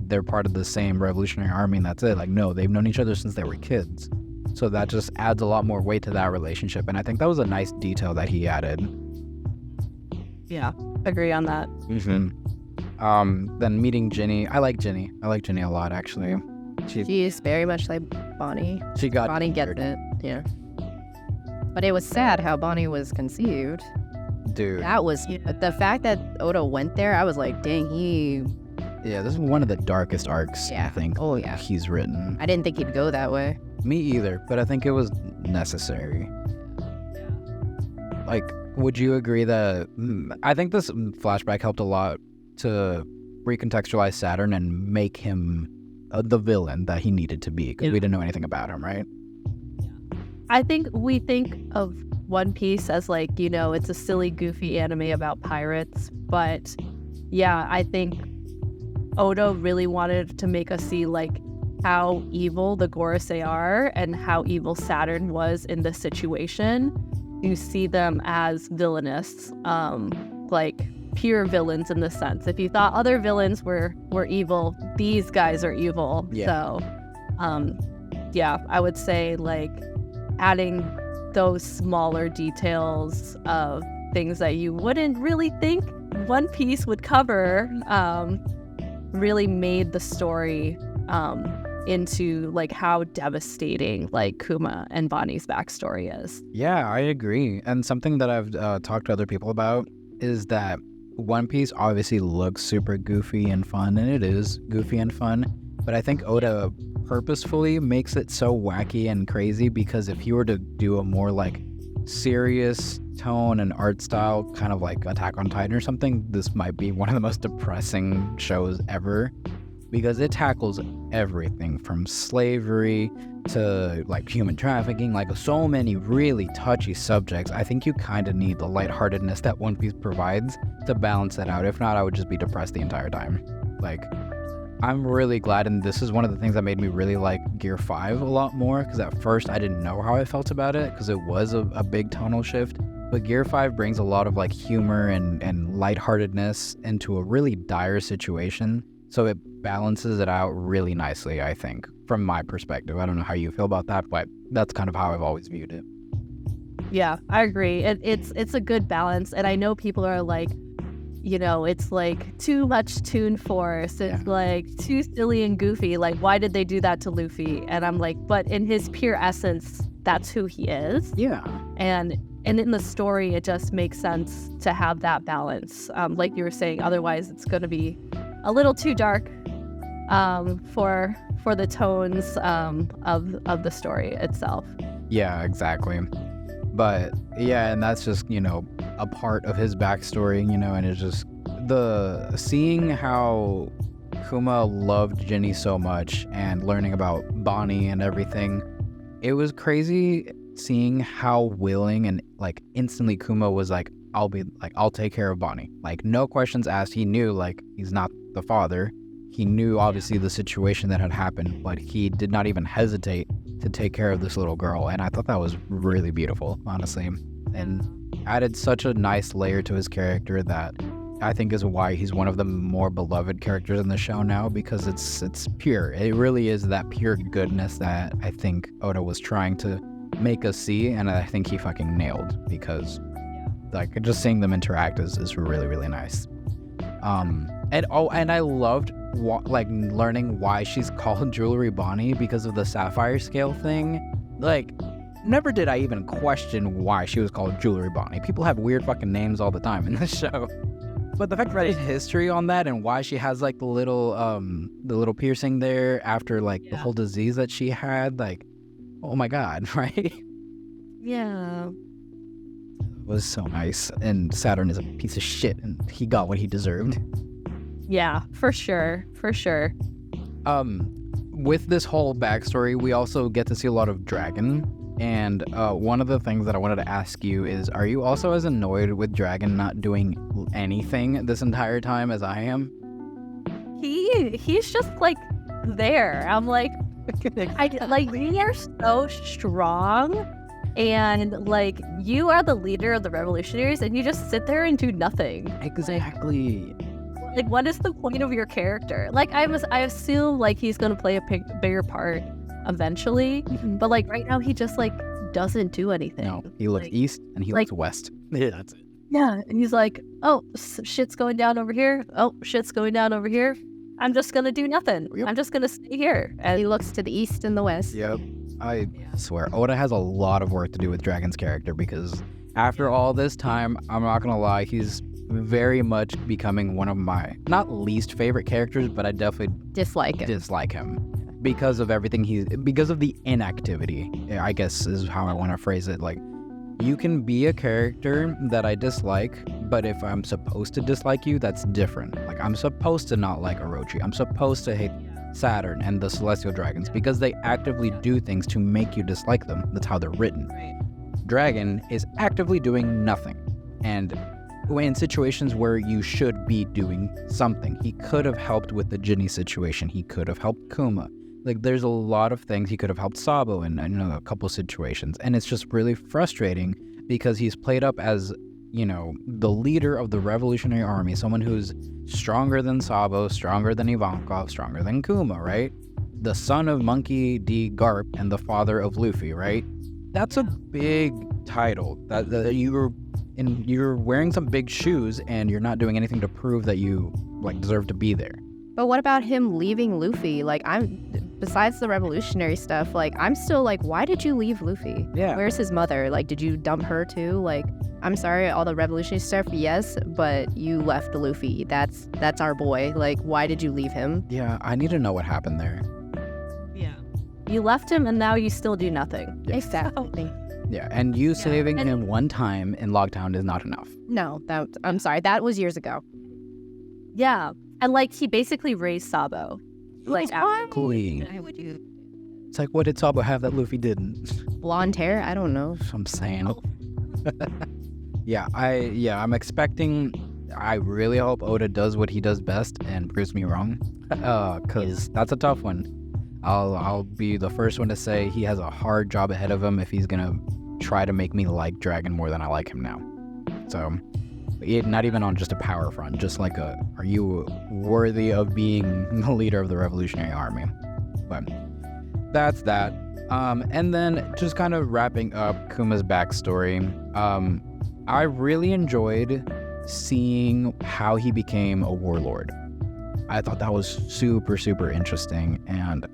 they're part of the same Revolutionary Army and that's it. Like, no, they've known each other since they were kids. So that just adds a lot more weight to that relationship. And I think that was a nice detail that he added. Yeah, agree on that. Then meeting Ginny. I like Ginny a lot, actually. She is very much like Bonnie. Bonnie gets it. Yeah. But it was sad how Bonnie was conceived. Dude. That was the fact that Oda went there. I was like, dang, Yeah, this is one of the darkest arcs, I think. Oh, yeah. He's written. I didn't think he'd go that way. Me either, but I think it was necessary. Like, would you agree that... I think this flashback helped a lot to recontextualize Saturn and make him the villain that he needed to be, because we didn't know anything about him, right? I think we think of One Piece as like, it's a silly, goofy anime about pirates. But yeah, I think Oda really wanted to make us see like how evil the Gorosei are and how evil Saturn was in this situation. You see them as villainous, like pure villains in the sense. If you thought other villains were evil, these guys are evil. Yeah. So, I would say like adding those smaller details of things that you wouldn't really think One Piece would cover really made the story into like how devastating like Kuma and Bonnie's backstory is. Yeah, I agree. And something that I've talked to other people about is that One Piece obviously looks super goofy and fun, and it is goofy and fun, but I think Oda purposefully makes it so wacky and crazy, because if you were to do a more like serious tone and art style, kind of like Attack on Titan or something, this might be one of the most depressing shows ever, because it tackles everything from slavery to like human trafficking, like so many really touchy subjects. I think you kind of need the lightheartedness that One Piece provides to balance it out. If not, I would just be depressed the entire time. Like, I'm really glad, and this is one of the things that made me really like Gear 5 a lot more, because at first I didn't know how I felt about it, because it was a big tonal shift. But Gear 5 brings a lot of like humor and lightheartedness into a really dire situation, so it balances it out really nicely, I think, from my perspective. I don't know how you feel about that, but that's kind of how I've always viewed it. Yeah, I agree. It's a good balance, and I know people are like, you know, it's like too much Toon Force. It's like too silly and goofy. Like, why did they do that to Luffy? And I'm like, but in his pure essence, that's who he is. Yeah. And in the story, it just makes sense to have that balance. Like you were saying, otherwise it's going to be a little too dark for the tones of the story itself. Yeah, exactly. But yeah, and that's just, you know, a part of his backstory, you know, and it's just seeing how Kuma loved Ginny so much and learning about Bonnie and everything. It was crazy seeing how willing and like instantly Kuma was like, I'll take care of Bonnie. Like, no questions asked. He knew, like, he's not the father. He knew obviously the situation that had happened, but he did not even hesitate to take care of this little girl. And I thought that was really beautiful, honestly, and added such a nice layer to his character that I think is why he's one of the more beloved characters in the show now, because it's pure. It really is that pure goodness that I think Oda was trying to make us see, and I think he fucking nailed, because like just seeing them interact is really, really nice. And I loved like learning why she's called Jewelry Bonnie because of the sapphire scale thing. Like, never did I even question why she was called Jewelry Bonnie. People have weird fucking names all the time in this show. But the fact that it's history on that and why she has like the little piercing there after like the whole disease that she had, like, oh my god, right? Yeah. It was so nice. And Saturn is a piece of shit, and he got what he deserved. Yeah, for sure. With this whole backstory, we also get to see a lot of Dragon. And one of the things that I wanted to ask you is, are you also as annoyed with Dragon not doing anything this entire time as I am? He's just like there. I'm like, we are so strong, and like you are the leader of the revolutionaries, and you just sit there and do nothing. Exactly. Like, what is the point of your character? Like, I assume like he's gonna play a bigger part eventually, but like right now he just like doesn't do anything. No, he looks east and he looks west. Yeah, that's it. Yeah, and he's like, oh, shit's going down over here. Oh, shit's going down over here. I'm just gonna do nothing. Yep. I'm just gonna stay here. And he looks to the east and the west. Yep. I swear, Oda has a lot of work to do with Dragon's character, because after all this time, I'm not gonna lie, he's very much becoming one of my, not least favorite characters, but I definitely dislike him because of everything because of the inactivity, I guess is how I want to phrase it. Like, you can be a character that I dislike, but if I'm supposed to dislike you, that's different. Like, I'm supposed to not like Orochi. I'm supposed to hate Saturn and the Celestial Dragons because they actively do things to make you dislike them. That's how they're written. Dragon is actively doing nothing. And in situations where you should be doing something, he could have helped with the Ginny situation. He could have helped Kuma. Like, there's a lot of things. He could have helped Sabo in a couple situations. And it's just really frustrating because he's played up as, you know, the leader of the Revolutionary Army, someone who's stronger than Sabo, stronger than Ivankov, stronger than Kuma, right? The son of Monkey D. Garp and the father of Luffy, right? That's a big title. That you're wearing some big shoes and you're not doing anything to prove that you like deserve to be there. But what about him leaving Luffy? Like, besides the revolutionary stuff, like, I'm still like, why did you leave Luffy? Yeah. Where's his mother? Like, did you dump her too? Like, I'm sorry, all the revolutionary stuff, yes, but you left Luffy. That's our boy. Like, why did you leave him? Yeah, I need to know what happened there. Yeah. You left him and now you still do nothing. Yeah. Exactly. Yeah, and you saving him one time in Logtown is not enough. No, I'm sorry, that was years ago. Yeah. And like, he basically raised Sabo. Like, Exactly. It's like, what did Sabo have that Luffy didn't? Blonde hair? I don't know. I'm saying. Yeah, I'm expecting I really hope Oda does what he does best and proves me wrong, because that's a tough one. I'll be the first one to say he has a hard job ahead of him if he's gonna try to make me like Dragon more than I like him now. So, not even on just a power front, just like are you worthy of being the leader of the Revolutionary Army? But that's that. And then just kind of wrapping up Kuma's backstory. I really enjoyed seeing how he became a warlord. I thought that was super, super interesting. And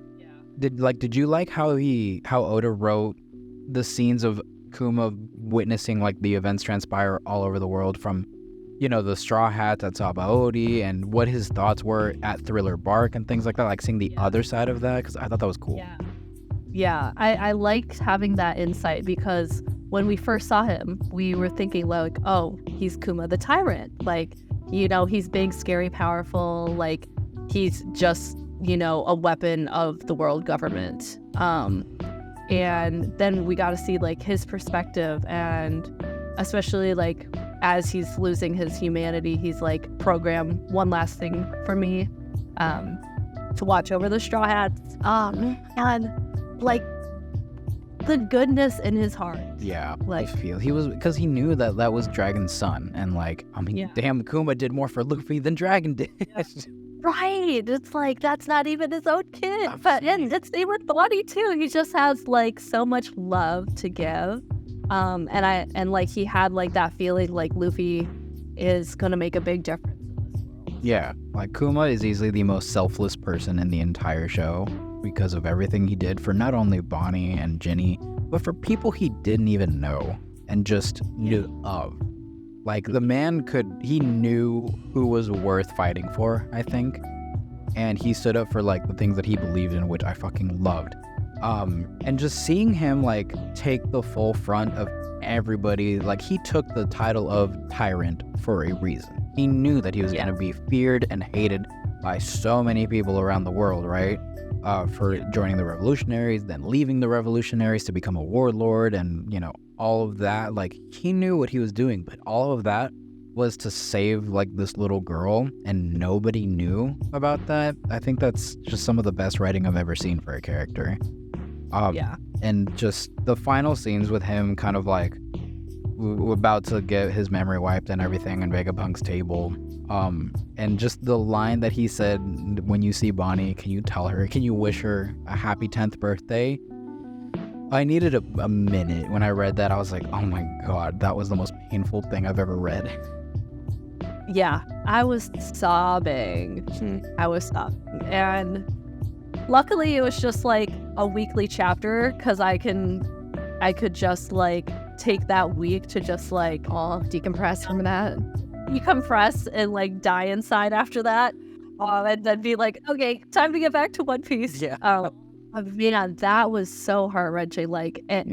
did you like how Oda wrote the scenes of Kuma witnessing like the events transpire all over the world, from the Straw Hats at Sabaody, and what his thoughts were at Thriller Bark and things like that, like seeing the other side of that, because I thought that was cool. Yeah, I liked having that insight, because when we first saw him, we were thinking like, oh, he's Kuma the Tyrant. Like, he's big, scary, powerful. Like, he's just, a weapon of the world government. And then we got to see like his perspective, and especially like as he's losing his humanity, he's like, program one last thing for me, to watch over the Straw Hats. And like the goodness in his heart. Yeah, like I feel he was, because he knew that was Dragon's son, and like, I mean, damn, Kuma did more for Luffy than Dragon did. Right, it's like that's not even his own kid. But and it's same with Bonnie too. He just has like so much love to give, and like he had like that feeling like Luffy is gonna make a big difference in this world. Yeah, like Kuma is easily the most selfless person in the entire show, because of everything he did for not only Bonnie and Ginny, but for people he didn't even know and just knew of. Like, the man he knew who was worth fighting for, I think. And he stood up for, like, the things that he believed in, which I fucking loved. And just seeing him, like, take the full front of everybody, like, he took the title of Tyrant for a reason. He knew that he was going to be feared and hated by so many people around the world, right? For joining the revolutionaries, then leaving the revolutionaries to become a warlord, and, all of that. Like, he knew what he was doing, but all of that was to save like this little girl, and nobody knew about that. I think that's just some of the best writing I've ever seen for a character. And just the final scenes with him kind of like about to get his memory wiped and everything in Vegapunk's table. And just the line that he said, when you see Bonnie, can you wish her a happy 10th birthday? I needed a minute when I read that. I was like, oh my God, that was the most painful thing I've ever read. Yeah, I was sobbing. And luckily it was just like a weekly chapter, because I could just like take that week to just like decompress from that. Decompress and like die inside after that. And then be like, okay, time to get back to One Piece. Yeah. That was so heart-wrenching. Like, it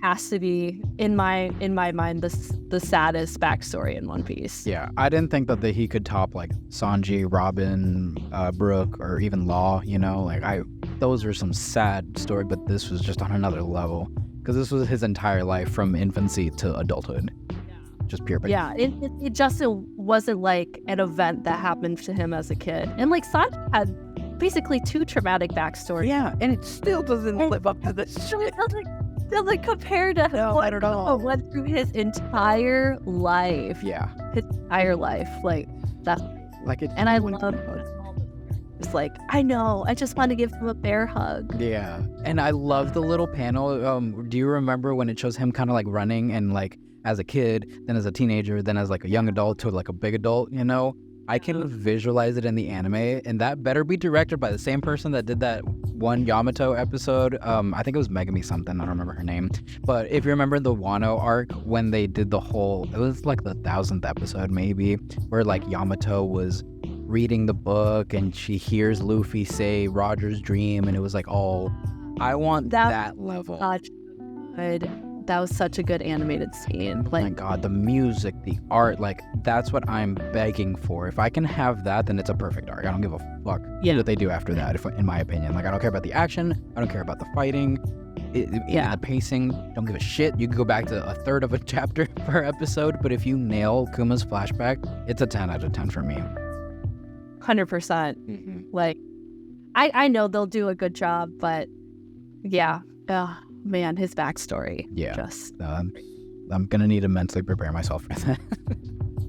has to be, in my mind, the saddest backstory in One Piece. Yeah, I didn't think that he could top like Sanji, Robin, Brooke, or even Law. Those are some sad story, but this was just on another level, because this was his entire life from infancy to adulthood. Just pure pain. Yeah, it just wasn't like an event that happened to him as a kid. And like Sanji had basically 2 traumatic backstories. Yeah, and it still doesn't live up to this shit. It doesn't compare to what Kuma went through his entire life. Yeah. His entire life. Like, that's like it. And I love it's like, I know, I just want to give him a bear hug. Yeah. And I love the little panel. Do you remember when it shows him kind of like running, and like as a kid, then as a teenager, then as like a young adult to like a big adult, I can visualize it in the anime, and that better be directed by the same person that did that one Yamato episode. I think it was Megami something, I don't remember her name. But if you remember the Wano arc, when they did it was like the 1000th episode maybe, where like Yamato was reading the book and she hears Luffy say Roger's dream, and it was like, I want that level. That was such a good animated scene. Like, oh my God, the music, the art, like, that's what I'm begging for. If I can have that, then it's a perfect arc. I don't give a fuck what they do after that, in my opinion. Like, I don't care about the action. I don't care about the fighting. The pacing, don't give a shit. You can go back to a third of a chapter per episode, but if you nail Kuma's flashback, it's a 10 out of 10 for me. 100%. Like, I know they'll do a good job, but yeah. Man, his backstory. Yeah. Just... I'm going to need to mentally prepare myself for that.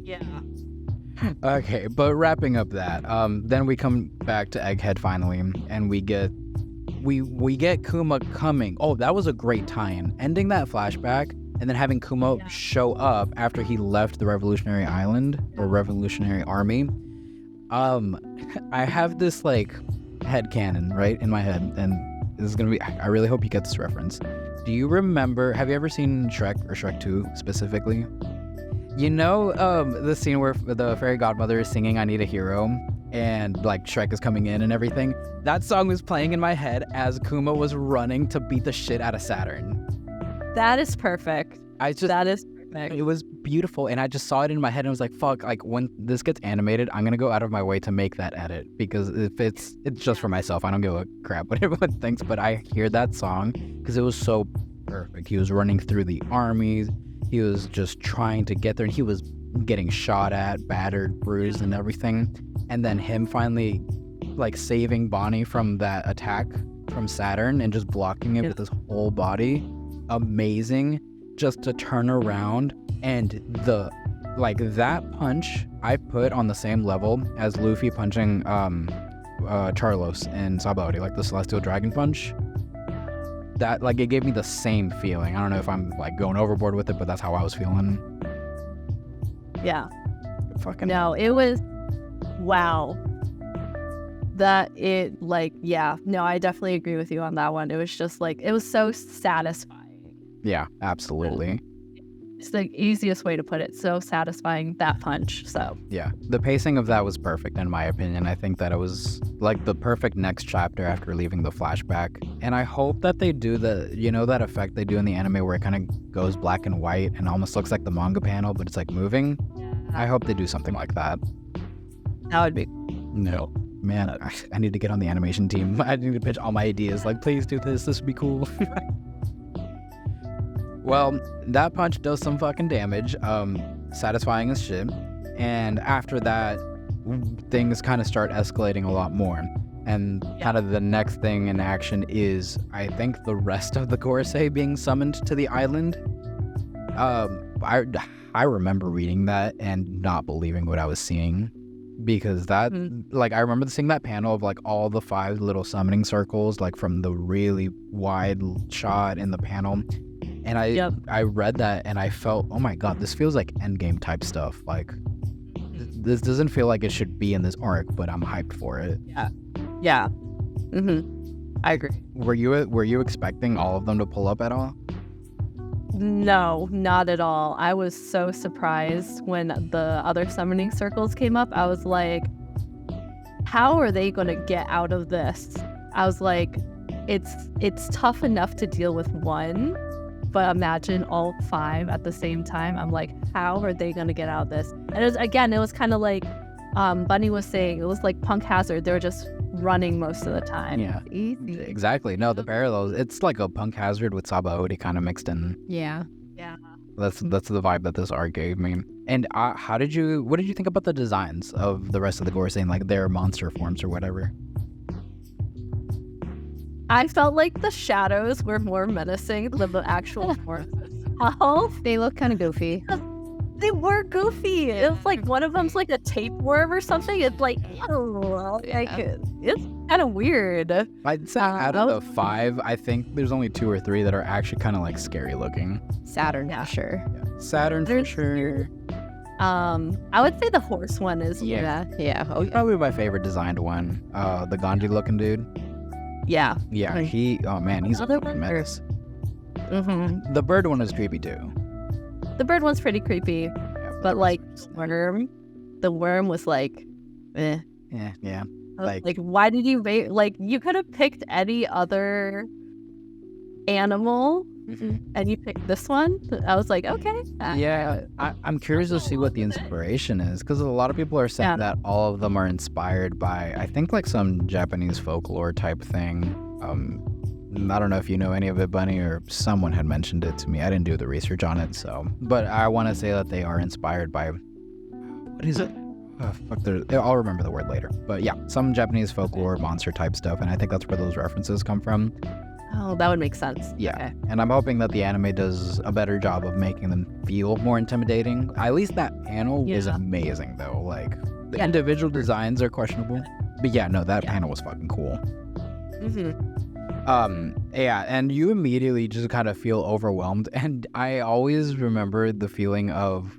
Yeah. Okay, but wrapping up that, then we come back to Egghead finally, and we get Kuma coming. Oh, that was a great tie-in. Ending that flashback, and then having Kuma show up after he left the Revolutionary Island, or Revolutionary Army. I have this, like, headcanon, right, in my head, and this is gonna be, I really hope you get this reference. Do you remember, have you ever seen Shrek, or Shrek 2 specifically? You know, the scene where the fairy godmother is singing I Need a Hero, and like Shrek is coming in and everything? That song was playing in my head as Kuma was running to beat the shit out of Saturn. That is perfect. That is perfect. It was beautiful, and I just saw it in my head and I was like, fuck, like when this gets animated, I'm gonna go out of my way to make that edit, because if it's just for myself, I don't give a crap what everyone thinks, but I hear that song because it was so perfect. He was running through the armies, he was just trying to get there, and he was getting shot at, battered, bruised, and everything, and then him finally like saving Bonnie from that attack from Saturn and just blocking it with his whole body. Amazing. Just to turn around, and that punch I put on the same level as Luffy punching Charlos and Sabaody, like the Celestial Dragon punch. That, like, it gave me the same feeling. I don't know if I'm like going overboard with it, but that's how I was feeling. Yeah. Fucking no, it was wow. That it like no, I definitely agree with you on that one. It was just like, it was so satisfying. Yeah, absolutely. It's the easiest way to put it. So satisfying, that punch. So yeah, the pacing of that was perfect in my opinion. I think that it was like the perfect next chapter after leaving the flashback. And I hope that they do that effect they do in the anime where it kind of goes black and white and almost looks like the manga panel, but it's like moving. I hope they do something like that. That would be no. Man, I need to get on the animation team. I need to pitch all my ideas. Like, please do this. This would be cool. Well, that punch does some fucking damage, satisfying as shit, and after that, things kind of start escalating a lot more, and kind of the next thing in action is, I think, the rest of the Gorosei being summoned to the island. I remember reading that and not believing what I was seeing, because that, like, I remember seeing that panel of, like, all the 5 little summoning circles, like, from the really wide shot in the panel. And I read that and I felt, oh my god, this feels like endgame type stuff. Like, this doesn't feel like it should be in this arc, but I'm hyped for it. Yeah. I agree. Were you expecting all of them to pull up at all? No, not at all. I was so surprised when the other summoning circles came up. I was like, how are they going to get out of this? I was like, it's tough enough to deal with one, but imagine all 5 at the same time. I'm like, how are they going to get out of this? And it was kind of like Bunny was saying, it was like Punk Hazard. They were just running most of the time. Yeah, easy. Exactly. No, the parallels. It's like a Punk Hazard with Sabaody kind of mixed in. Yeah. That's the vibe that this arc gave me. And what did you think about the designs of the rest of the Gorosei and like their monster forms or whatever? I felt like the shadows were more menacing than the actual forms. They look kind of goofy. They were goofy. It's like one of them's like a tapeworm or something. It's like, it's kind of weird. I'd say out of the 5, I think there's only 2 or 3 that are actually kind of like scary looking. Saturn, for sure. Yeah. Saturn, for sure. I would say the horse one is. Yeah. Oh, probably my favorite designed one. The Ganji looking dude. Yeah. Yeah. He's a fucking menace. Mm-hmm. The bird one is creepy too. The bird one's pretty creepy, Yeah, but like the worm was like, eh. Yeah. Like, why did you like? You could have picked any other animal, and you picked this one. I was like, okay. Yeah, I'm curious to see what the inspiration is, because a lot of people are saying that all of them are inspired by, I think, like some Japanese folklore type thing. I don't know if you know any of it, Bunny, or someone had mentioned it to me. I didn't do the research on it, so. But I want to say that they are inspired by, what is it? I'll remember the word later. But yeah, some Japanese folklore, monster type stuff, and I think that's where those references come from. Oh, that would make sense. Yeah, Okay. and I'm hoping that the anime does a better job of making them feel more intimidating. At least that panel is Yeah. amazing, though. Like, the Yeah. individual designs are questionable. But yeah, no, that panel was fucking cool. Yeah, and you immediately just kind of feel overwhelmed. And I always remember the feeling of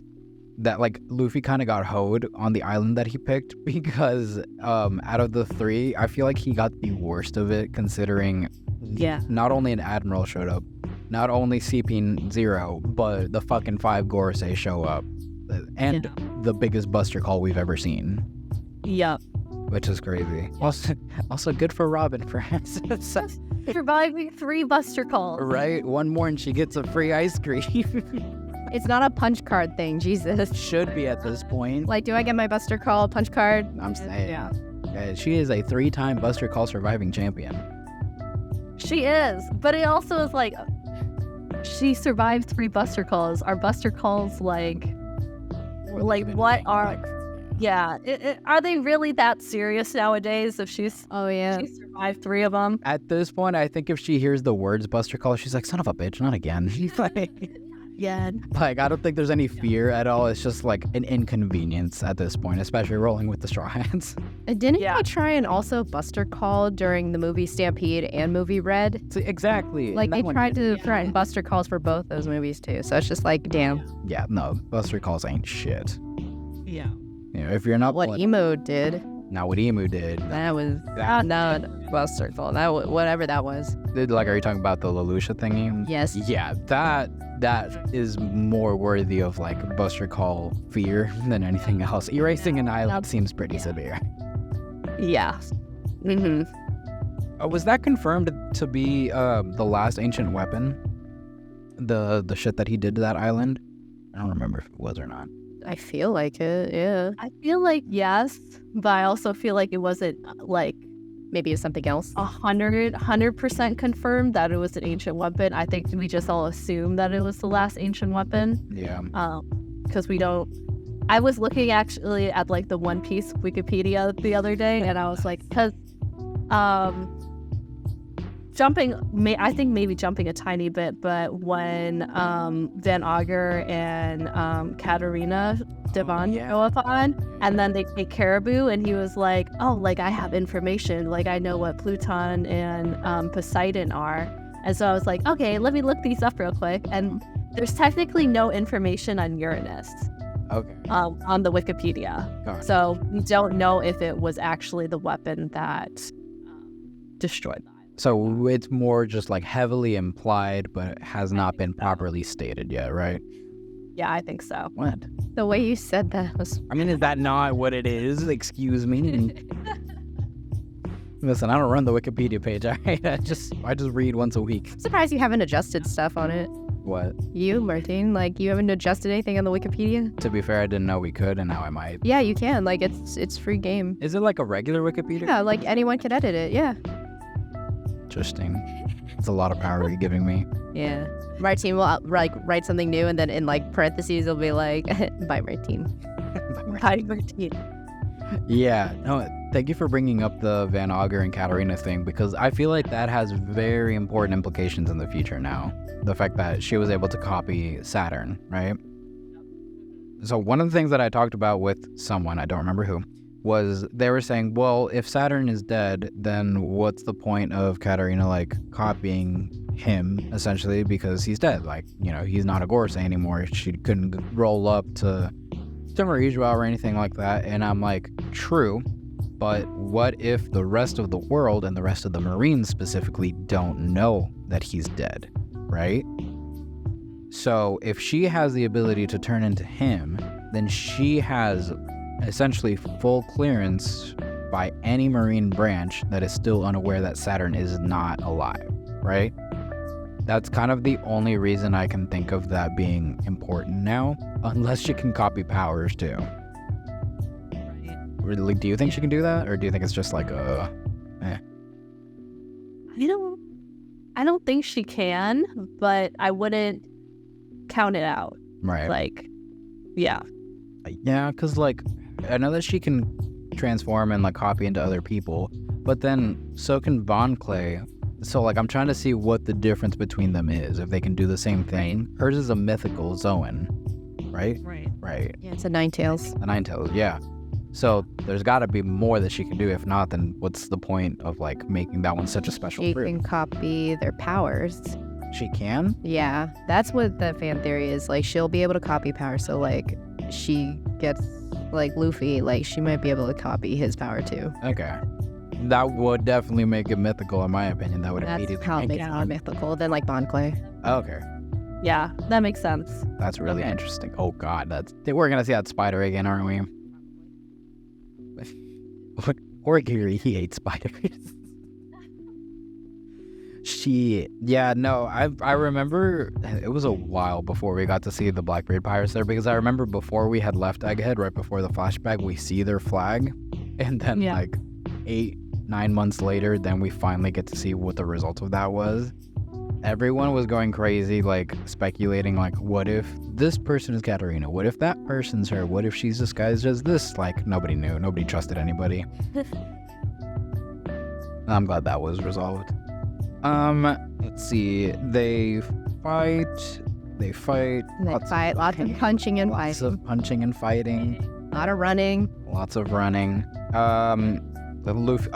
that, like, Luffy kind of got hoed on the island that he picked because out of the three, I feel like he got the worst of it, considering Yeah. not only an admiral showed up, not only CP0, but the fucking 5 Gorosei show up, and the biggest Buster Call we've ever seen, Yep. which is crazy. Also good for Robin for Surviving 3 Buster Calls. right? One more and she gets a free ice cream. It's not a punch card thing, Jesus. Should be at this point. Like, do I get my Buster Call punch card? I'm saying. Yeah. Yeah, she is a 3-time Buster Call surviving champion. She is, but it also is like she survived 3 Buster Calls. Are Buster Calls like what are? Yeah, are they really that serious nowadays? If she's Oh, yeah. she survived 3 of them. At this point, I think if she hears the words Buster Call, she's like, son of a bitch, not again. Yeah. Like, I don't think there's any fear at all. It's just like an inconvenience at this point, especially rolling with the Straw Hats. Didn't Yeah. they try and also Buster Call during the movie Stampede and movie Red? So, exactly. Like, and that they one tried did- to threaten Buster Calls for both those movies, too. So it's just like, damn. Yeah, no, Buster Calls ain't shit. Yeah. You know, if you're not... What Emo did, Not what Emu did. that was not Buster Call. Whatever that was. Like, are you talking about the Lelouch thingy? Yes. Yeah, that is more worthy of, like, Buster Call fear than anything else. Erasing an island seems pretty severe. Yeah. Mm-hmm. Was that confirmed to be the last ancient weapon? The shit that he did to that island? I don't remember if it was or not. I feel like it, yeah. I feel like yes, but I also feel like it wasn't like Maybe it's something else. 100% confirmed that it was an ancient weapon. I think we just all assumed that it was the last ancient weapon. Yeah. Because we don't. I was looking actually at like the One Piece Wikipedia the other day, and I was like, because I think maybe jumping a tiny bit, but when Van Auger and Katarina Devon go up on, and then they take Caribou, and he was like, oh, like I have information, like I know what Pluton and Poseidon are. And so I was like, okay, let me look these up real quick. And there's technically no information on Uranus Okay. on the Wikipedia. Got it. So we don't know if it was actually the weapon that destroyed the island. So it's more just like heavily implied, but it has not been properly stated yet, right? Yeah, I think so. What? The way you said that was... I mean, is that not what it is? Excuse me. Listen, I don't run the Wikipedia page. I just read once a week. I'm surprised you haven't adjusted stuff on it. What? You, Martin, like you haven't adjusted anything on the Wikipedia? To be fair, I didn't know we could, and now I might. Yeah, you can. Like it's free game. Is it like a regular Wikipedia? Yeah, like anyone can edit it. Yeah. Interesting. It's a lot of power you're giving me. Yeah. Martin will like write something new, and then in like parentheses it'll be like by Martin. Hi, Martine. Yeah. No, thank you for bringing up the Van Auger and Katarina thing, because I feel like that has very important implications in the future now. The fact that she was able to copy Saturn, right? So one of the things that I talked about with someone, I don't remember who, was they were saying, well, if Saturn is dead, then what's the point of Katarina, like, copying him, essentially, because he's dead? Like, you know, he's not a Gorosei anymore. She couldn't roll up to Swimangieswim or anything like that. And I'm like, true, but what if the rest of the world and the rest of the Marines specifically don't know that he's dead, right? So if she has the ability to turn into him, then she has essentially full clearance by any Marine branch that is still unaware that Saturn is not alive, right? That's kind of the only reason I can think of that being important now, unless she can copy powers too. Really, do you think she can do that, or do you think it's just like I don't. I don't think she can, but I wouldn't count it out. Right. Like, yeah. Yeah, because, like, I know that she can transform and, like, copy into other people, but then so can Bon Clay. So, like, I'm trying to see what the difference between them is, if they can do the same thing. Hers is a mythical Zoan, right? Right. Yeah, it's a Ninetales. The Ninetales, yeah. So there's got to be more that she can do. If not, then what's the point of, like, making that one such a special She fruit? can copy their powers. She can? Yeah, that's what the fan theory is. Like, she'll be able to copy power. So, like, she gets, like, Luffy, like, she might be able to copy his power too. Okay. That would definitely make it mythical, in my opinion. That would That's immediately how it make makes it it more mythical than, like, Bon Clay. Okay. Yeah, that makes sense. That's really Okay. interesting. Oh, God. We're going to see that spider again, aren't we? Or Gary, he hates spiders. I remember it was a while before we got to see the Blackbeard Pirates there, because I remember before we had left Egghead, right before the flashback, we see their flag, and then like 8-9 months later, then we finally get to see what the result of that was. Everyone was going crazy, like speculating, like, what if this person is Katarina? What if that person's her? What if she's disguised as this? Like, nobody knew. Nobody trusted anybody. I'm glad that was resolved. Let's see. They fight. And they fight, lots of punching and Lots fighting. of punching and fighting. A lot of running. Lots of running. The Luffy.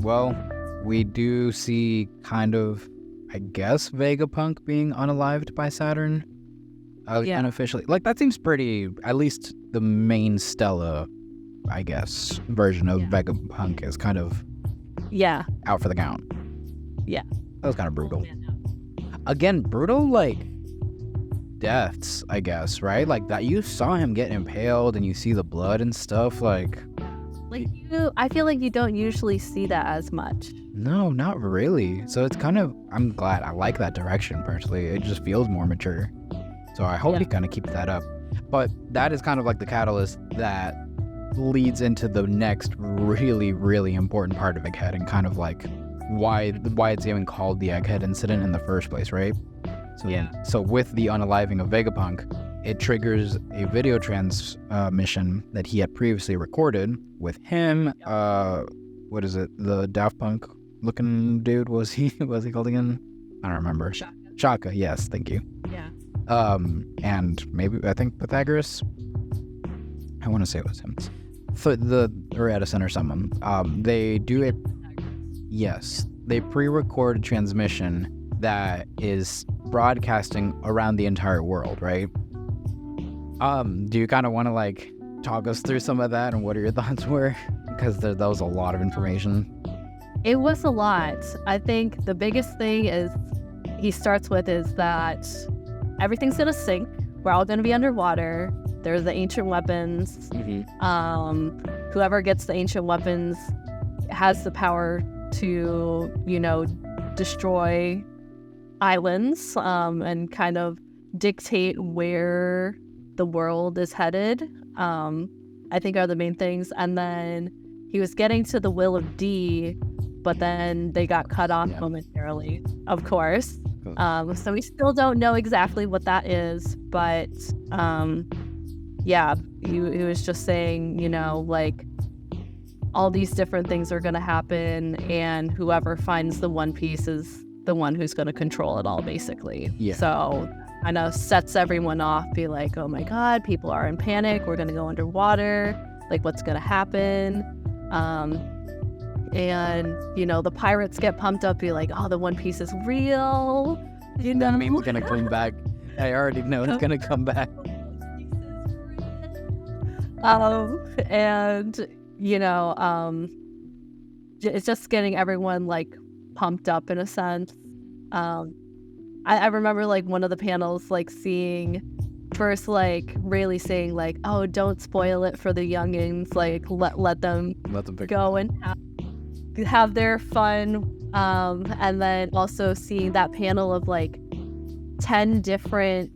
Well, we do see kind of, I guess, Vegapunk being unalived by Saturn. Unofficially. Like, that seems pretty, at least the main Stella, I guess, version of Vegapunk is kind of out for the count. Yeah. That was kind of brutal. Again, brutal, like, deaths, I guess, right? Like, that you saw him get impaled and you see the blood and stuff, like... I feel like you don't usually see that as much. No, not really. So it's kind of... I'm glad. I like that direction, personally. It just feels more mature. So I hope he kind of keeps that up. But that is kind of like the catalyst that leads into the next really, really important part of Egghead, and kind of like why it's even called the Egghead incident in the first place, right? So with the unaliving of Vegapunk, it triggers a video transmission that he had previously recorded with him. What is it? The Daft Punk looking dude, was he called again? I don't remember. Shaka, yes, thank you. Yeah. And maybe, I think Pythagoras. I want to say it was him. Or Edison or someone. They do it. Yes, they pre-record a transmission that is broadcasting around the entire world, right? Do you kind of want to, like, talk us through some of that and what your thoughts were? Because that was a lot of information. It was a lot. I think the biggest thing he starts with is that everything's gonna sink. We're all gonna be underwater. There's the ancient weapons. Mm-hmm. Whoever gets the ancient weapons has the power to, destroy islands, and kind of dictate where the world is headed. I think are the main things. And then he was getting to the will of D, but then they got cut off momentarily, of course. So we still don't know exactly what that is, but he was just saying, like, all these different things are going to happen, and whoever finds the One Piece is the one who's going to control it all, basically. Yeah. So kind of sets everyone off, be like, oh my God, people are in panic. We're going to go underwater. Like, what's going to happen? And, the pirates get pumped up, be like, oh, the One Piece is real. That means it's going to come back. I already know it's going to come back. And, it's just getting everyone, like, pumped up in a sense. I remember, like, one of the panels, like, seeing first, like, really saying, like, oh, don't spoil it for the youngins, like, let them go and have their fun. And then also seeing that panel of, like, 10 different,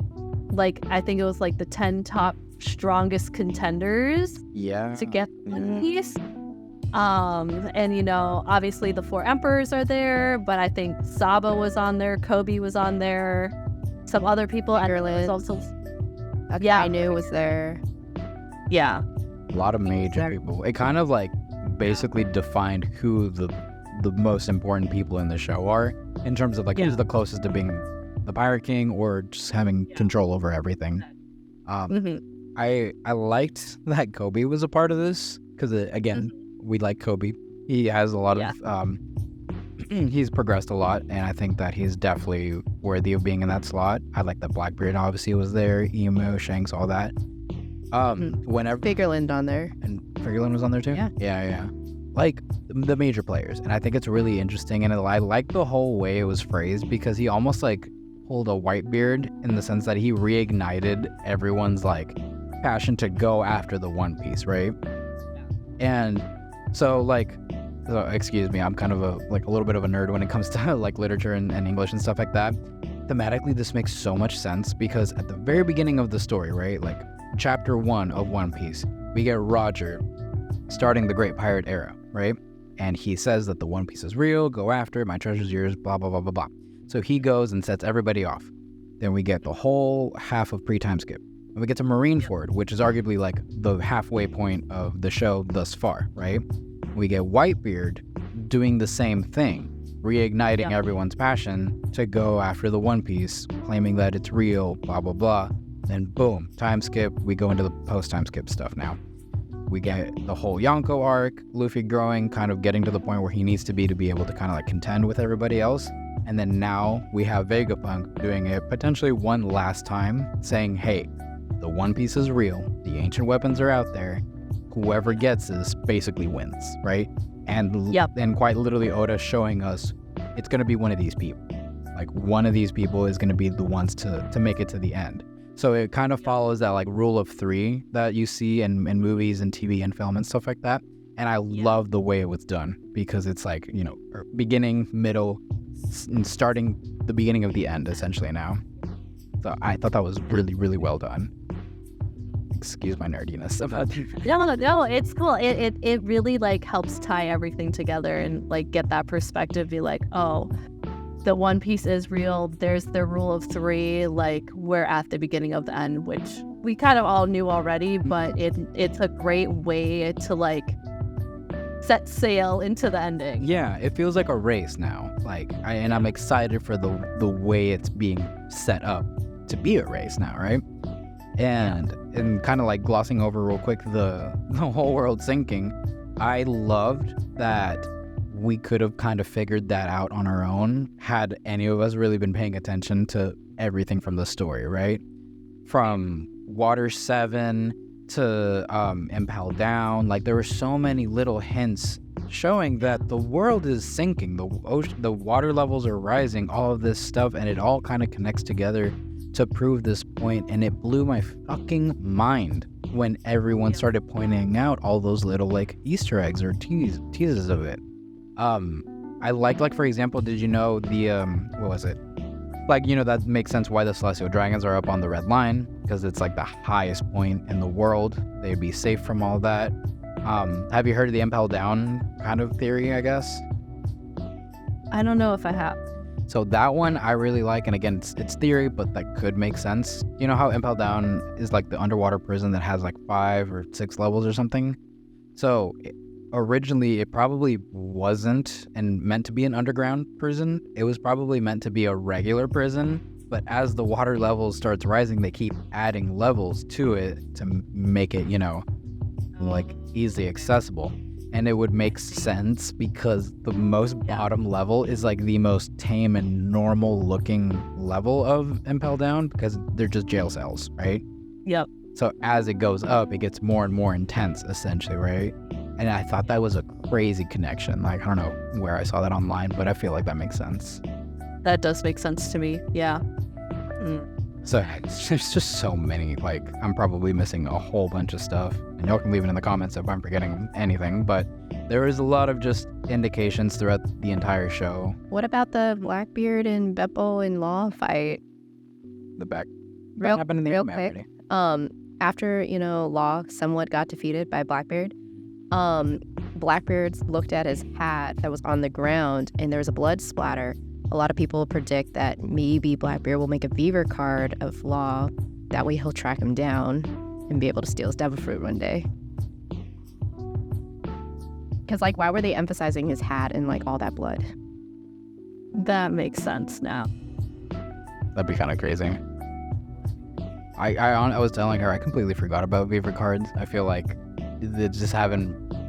like, I think it was, like, the 10 top strongest contenders to get the piece. And obviously the 4 emperors are there, but I think Saba was on there, Kobe was on there, some other people. Ireland. Also, I knew was there. Yeah. A lot of major people. It kind of like basically defined who the most important people in the show are in terms of like who's the closest to being the Pirate King or just having control over everything. I liked that Kobe was a part of this because again, we like Kobe. He has a lot of he's progressed a lot, and I think that he's definitely worthy of being in that slot. I like that Blackbeard obviously was there, Emu, Shanks, all that. Whenever Figureland on there. And Figureland was on there too? Yeah. Like the major players. And I think it's really interesting, and I like the whole way it was phrased because he almost like pulled a Whitebeard in the sense that he reignited everyone's like passion to go after the One Piece, right? And so excuse me, I'm kind of a little bit of a nerd when it comes to like literature and English and stuff like that. Thematically, this makes so much sense because at the very beginning of the story, right, like chapter 1 of One Piece, we get Roger starting the Great Pirate Era, right? And he says that the One Piece is real, go after it, my treasure's yours, blah, blah, blah, blah, blah. So he goes and sets everybody off. Then we get the whole half of pre-time skip. And we get to Marineford, which is arguably like the halfway point of the show thus far, right? We get Whitebeard doing the same thing, reigniting everyone's passion to go after the One Piece, claiming that it's real, blah, blah, blah. Then boom, time skip, we go into the post-time skip stuff now. We get the whole Yonko arc, Luffy growing, kind of getting to the point where he needs to be able to kind of like contend with everybody else. And then now we have Vegapunk doing it potentially one last time, saying, hey, the One Piece is real, the ancient weapons are out there, whoever gets this basically wins, right? And quite literally Oda showing us it's going to be one of these people. Like one of these people is going to be the ones to make it to the end. So it kind of follows that like rule of 3 that you see in movies and TV and film and stuff like that. And I love the way it was done because it's like, beginning, middle, and starting the beginning of the end essentially now. So I thought that was really, really well done. Excuse my nerdiness about No, it's cool. It really like helps tie everything together and like get that perspective, be like, oh, the One Piece is real. There's the rule of 3. Like we're at the beginning of the end, which we kind of all knew already, but it's a great way to like set sail into the ending. Yeah, it feels like a race now. And I'm excited for the way it's being set up to be a race now, right? And kind of like glossing over real quick the whole world sinking, I loved that we could have kind of figured that out on our own had any of us really been paying attention to everything from the story, right? From Water 7 to Impel Down, like there were so many little hints showing that the world is sinking, the water levels are rising, all of this stuff, and it all kind of connects together to prove this point. And it blew my fucking mind when everyone started pointing out all those little like Easter eggs or teases of it. I like for example, did you know the what was it? Like, that makes sense why the Celestial Dragons are up on the red line, because it's like the highest point in the world. They'd be safe from all that. Have you heard of the Impel Down kind of theory, I guess? I don't know if I have. So that one I really like, and again, it's theory, but that could make sense. You know how Impel Down is like the underwater prison that has like 5 or 6 levels or something? So originally it probably wasn't and meant to be an underground prison. It was probably meant to be a regular prison, but as the water level starts rising, they keep adding levels to it to make it, like easily accessible. And it would make sense because the most bottom level is like the most tame and normal looking level of Impel Down because they're just jail cells, right? Yep. So as it goes up, it gets more and more intense essentially, right? And I thought that was a crazy connection. Like, I don't know where I saw that online, but I feel like that makes sense. That does make sense to me. Yeah. So there's just so many, like, I'm probably missing a whole bunch of stuff. And y'all can leave it in the comments if I'm forgetting anything, but there is a lot of just indications throughout the entire show. What about the Blackbeard and Beppo and Law fight? What happened in the real anime quick. After, Law somewhat got defeated by Blackbeard, Blackbeard looked at his hat that was on the ground and there was a blood splatter, a lot of people predict that maybe Blackbeard will make a Beaver card of Law. That way he'll track him down and be able to steal his devil fruit one day. Because, like, why were they emphasizing his hat and, like, all that blood? That makes sense now. That'd be kind of crazy. I was telling her I completely forgot about Beaver cards. I feel like they just I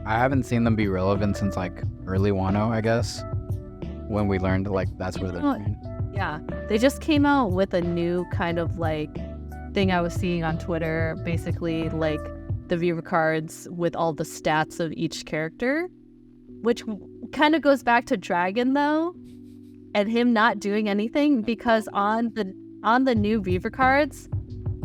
haven't seen them be relevant since like early Wano, I guess, when we learned like that's where they're. Yeah, they just came out with a new kind of like thing I was seeing on Twitter, basically like the Beaver cards with all the stats of each character, which kind of goes back to Dragon though, and him not doing anything because on the new Beaver cards,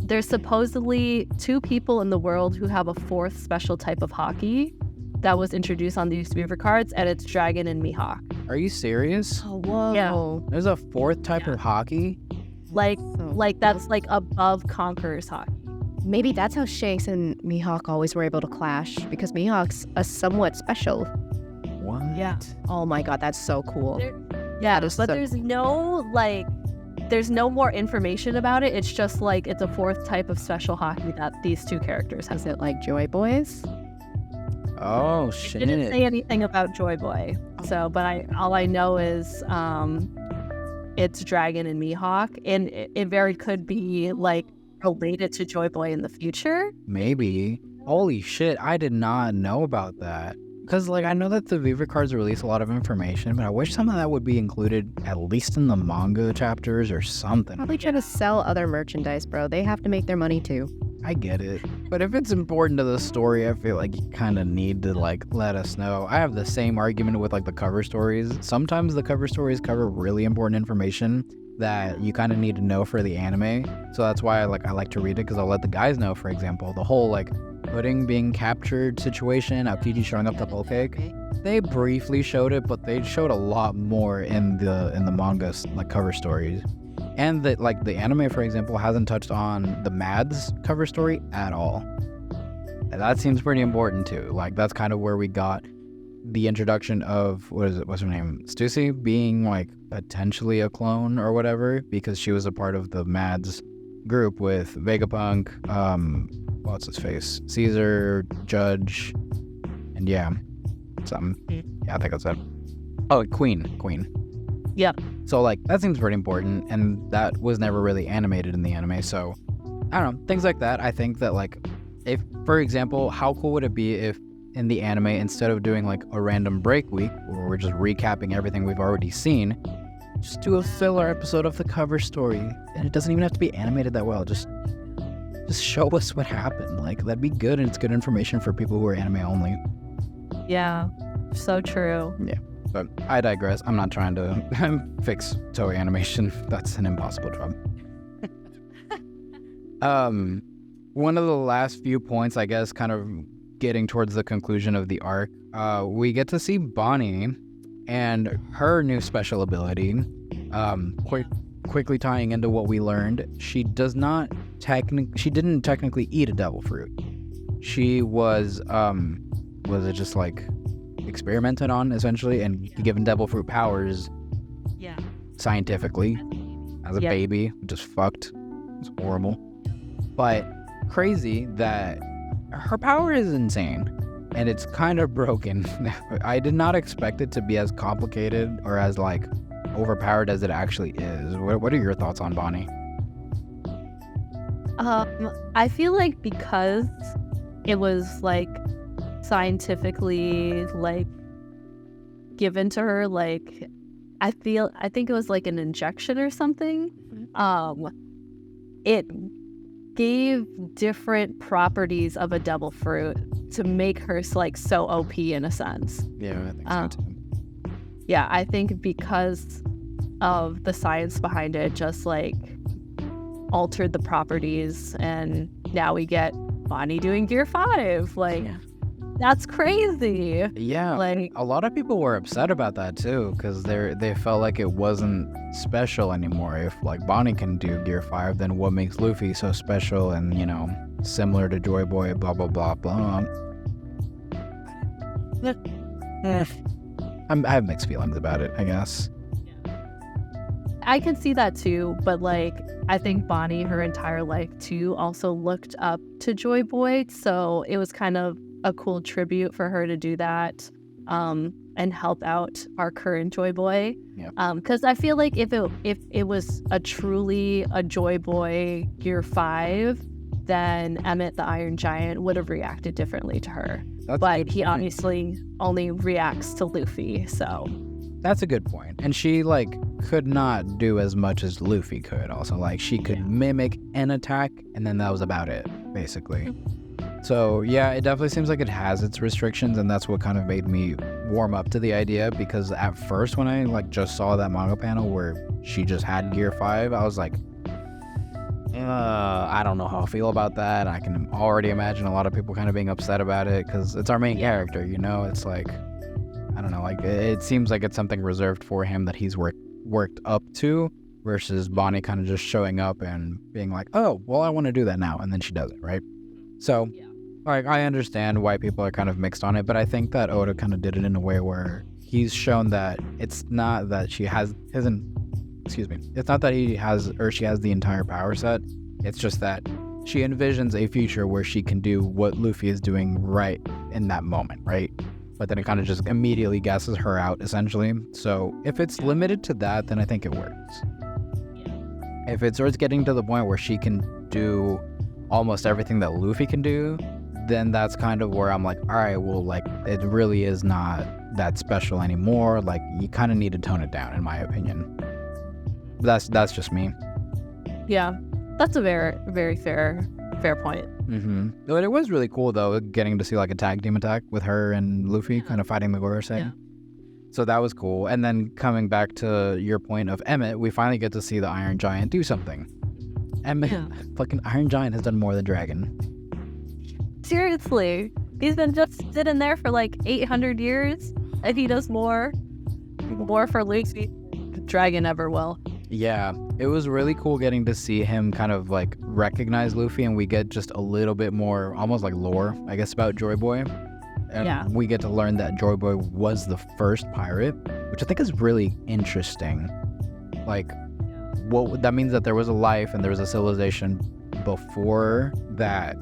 there's supposedly 2 people in the world who have a 4th special type of hockey that was introduced on these Beaver cards, and it's Dragon and Mihawk. Are you serious? Oh, whoa. Yeah. There's a 4th type of hockey? Like that's like above Conqueror's hockey. Maybe that's how Shanks and Mihawk always were able to clash, because Mihawk's a somewhat special. What? Yeah. Oh my god, that's so cool. There's no more information about it. It's just like it's a 4th type of special hockey that these 2 characters have. Is it like Joy Boys? Oh shit! It didn't say anything about Joy Boy. So, but all I know is it's Dragon and Mihawk, and it very could be like related to Joy Boy in the future. Maybe. Holy shit! I did not know about that. Because, like, I know that the Beaver cards release a lot of information, but I wish some of that would be included at least in the manga chapters or something. Probably trying to sell other merchandise, bro. They have to make their money too. I get it. But if it's important to the story, I feel like you kind of need to, like, let us know. I have the same argument with, like, the cover stories. Sometimes the cover stories cover really important information that you kind of need to know for the anime. So that's why I like to read it, because I'll let the guys know, for example, the whole, like, Pudding being captured situation, Aokiji showing up to Whole Cake. They briefly showed it, but they showed a lot more in the manga, like, cover stories. And the anime, for example, hasn't touched on the Mads cover story at all. And that seems pretty important too. Like, that's kind of where we got the introduction of, what's her name? Stussy being, like, potentially a clone or whatever, because she was a part of the Mads group with Vegapunk, what's his face? Caesar, Judge, and yeah, something. Yeah, I think that's it. Oh, Queen. Yeah. So, like, that seems pretty important, and that was never really animated in the anime, so I don't know, things like that. I think that, like, if, for example, how cool would it be if in the anime, instead of doing, like, a random break week where we're just recapping everything we've already seen, just do a filler episode of the cover story, and it doesn't even have to be animated that well. Just show us what happened. Like, that'd be good, and it's good information for people who are anime only. Yeah, so true. Yeah, but I digress. I'm not trying to fix Toei animation. That's an impossible job. One of the last few points, I guess, kind of getting towards the conclusion of the arc, we get to see Bonnie and her new special ability, quickly tying into what we learned. She didn't technically eat a devil fruit. She was it just like experimented on essentially and given devil fruit powers. Yeah. Scientifically, as a baby, just fucked. It's horrible, but crazy that her power is insane. And it's kind of broken. I did not expect it to be as complicated or as, like, overpowered as it actually is. What are your thoughts on Bonnie? I feel like because it was, like, scientifically, like, given to her, like, I think it was, like, an injection or something. It gave different properties of a devil fruit to make her, like, so OP in a sense. Yeah, I think so too. Yeah, I think because of the science behind it, just, like, altered the properties, and now we get Bonnie doing Gear 5. Like, that's crazy. Yeah, like, a lot of people were upset about that too, because they felt like it wasn't special anymore. If, like, Bonnie can do Gear 5, then what makes Luffy so special and, you know, similar to Joy Boy, blah blah blah blah. I have mixed feelings about it, I guess. I can see that too, but like I think Bonnie her entire life too also looked up to Joy Boy, so it was kind of a cool tribute for her to do that and help out our current Joy Boy. Because I feel like if it was a truly a Joy Boy Gear 5, then Emmett the Iron Giant would have reacted differently to her. But he obviously only reacts to Luffy, so that's a good point. And she like could not do as much as Luffy could also. Like she could mimic an attack and then that was about it, basically. So yeah, it definitely seems like it has its restrictions, and that's what kind of made me warm up to the idea, because at first when I like just saw that manga panel where she just had Gear 5, I was like, I don't know how I feel about that. I can already imagine a lot of people kind of being upset about it because it's our main character, you know? It's like, I don't know, like it seems like it's something reserved for him that he's worked up to, versus Bonnie kind of just showing up and being like, oh, well, I want to do that now. And then she does it, right? So, like, I understand why people are kind of mixed on it, but I think that Oda kind of did it in a way where he's shown that it's not that it's not that he has or she has the entire power set. It's just that she envisions a future where she can do what Luffy is doing right in that moment, right? But then it kind of just immediately gasses her out, essentially. So if it's limited to that, then I think it works. If it starts getting to the point where she can do almost everything that Luffy can do, then that's kind of where I'm like, all right, well, like, it really is not that special anymore. Like, you kind of need to tone it down, in my opinion. But that's just me. Yeah, that's a very, very fair point. Mm-hmm. But it was really cool, though, getting to see, like, a tag team attack with her and Luffy kind of fighting the Gorosei. Yeah. So that was cool. And then coming back to your point of Emmett, we finally get to see the Iron Giant do something. Emmett, fucking Iron Giant has done more than Dragon. Seriously, he's been just sitting there for like 800 years, and he does more for Luffy than Dragon ever will. Yeah, it was really cool getting to see him kind of like recognize Luffy, and we get just a little bit more, almost like lore, I guess, about Joy Boy. And we get to learn that Joy Boy was the first pirate, which I think is really interesting. Like, that means that there was a life and there was a civilization before that.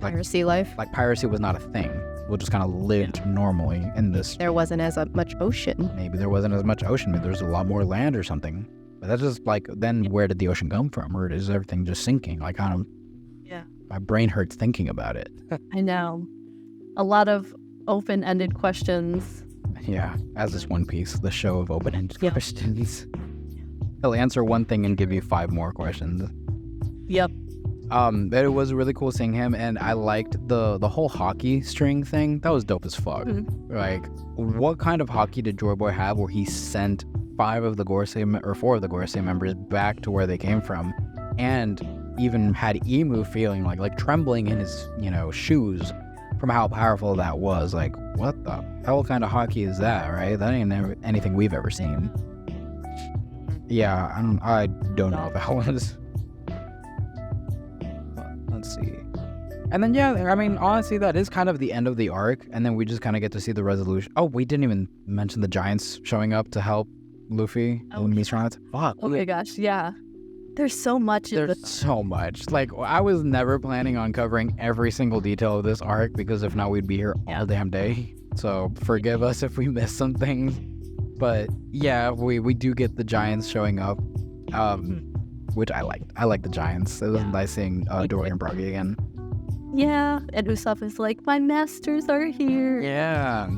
Like, piracy life? Like, piracy was not a thing. We just kind of lived normally in this. There wasn't as much ocean. Maybe there wasn't as much ocean. Maybe there's a lot more land or something. But that's just like, then where did the ocean come from? Or is everything just sinking? Like, kind of. Yeah. My brain hurts thinking about it. I know. A lot of open-ended questions. Yeah, as is One Piece, the show of open-ended questions. They'll answer one thing and give you 5 more questions. Yep. But it was really cool seeing him, and I liked the whole hockey string thing. That was dope as fuck. Mm-hmm. Like, what kind of hockey did Joy Boy have where he sent 4 of the Gorosei members back to where they came from, and even had Emu feeling like trembling in his, shoes from how powerful that was. Like, what the hell kind of hockey is that, right? That ain't anything we've ever seen. Yeah, I don't know if that was. Let's see. And then, I mean, honestly, that is kind of the end of the arc, and then we just kind of get to see the resolution. Oh, we didn't even mention the Giants showing up to help Luffy and Mistranz. Fuck. Oh my gosh, yeah. There's so much. There's so much. Like, I was never planning on covering every single detail of this arc, because if not, we'd be here all damn day. So forgive us if we missed some things. But yeah, we do get the Giants showing up, which I liked. I like the Giants. It was nice seeing Dory and Broggy again. Yeah, and Usopp is like, my masters are here. Yeah.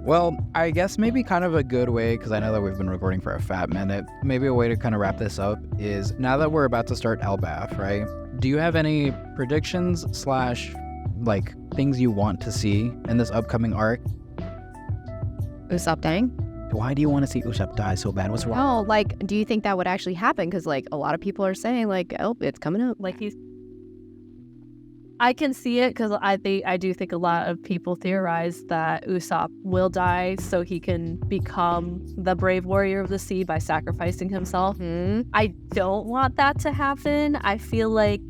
Well, I guess maybe kind of a good way, because I know that we've been recording for a fat minute, maybe a way to kind of wrap this up is, now that we're about to start Elbaf, right? Do you have any predictions / like things you want to see in this upcoming arc? Usopp dying? Why do you want to see Usopp die so bad? What's wrong? No, like, do you think that would actually happen? Because, like, a lot of people are saying, like, oh, it's coming up. Like, I can see it, because I do think a lot of people theorize that Usopp will die so he can become the brave warrior of the sea by sacrificing himself. Mm-hmm. I don't want that to happen. I feel like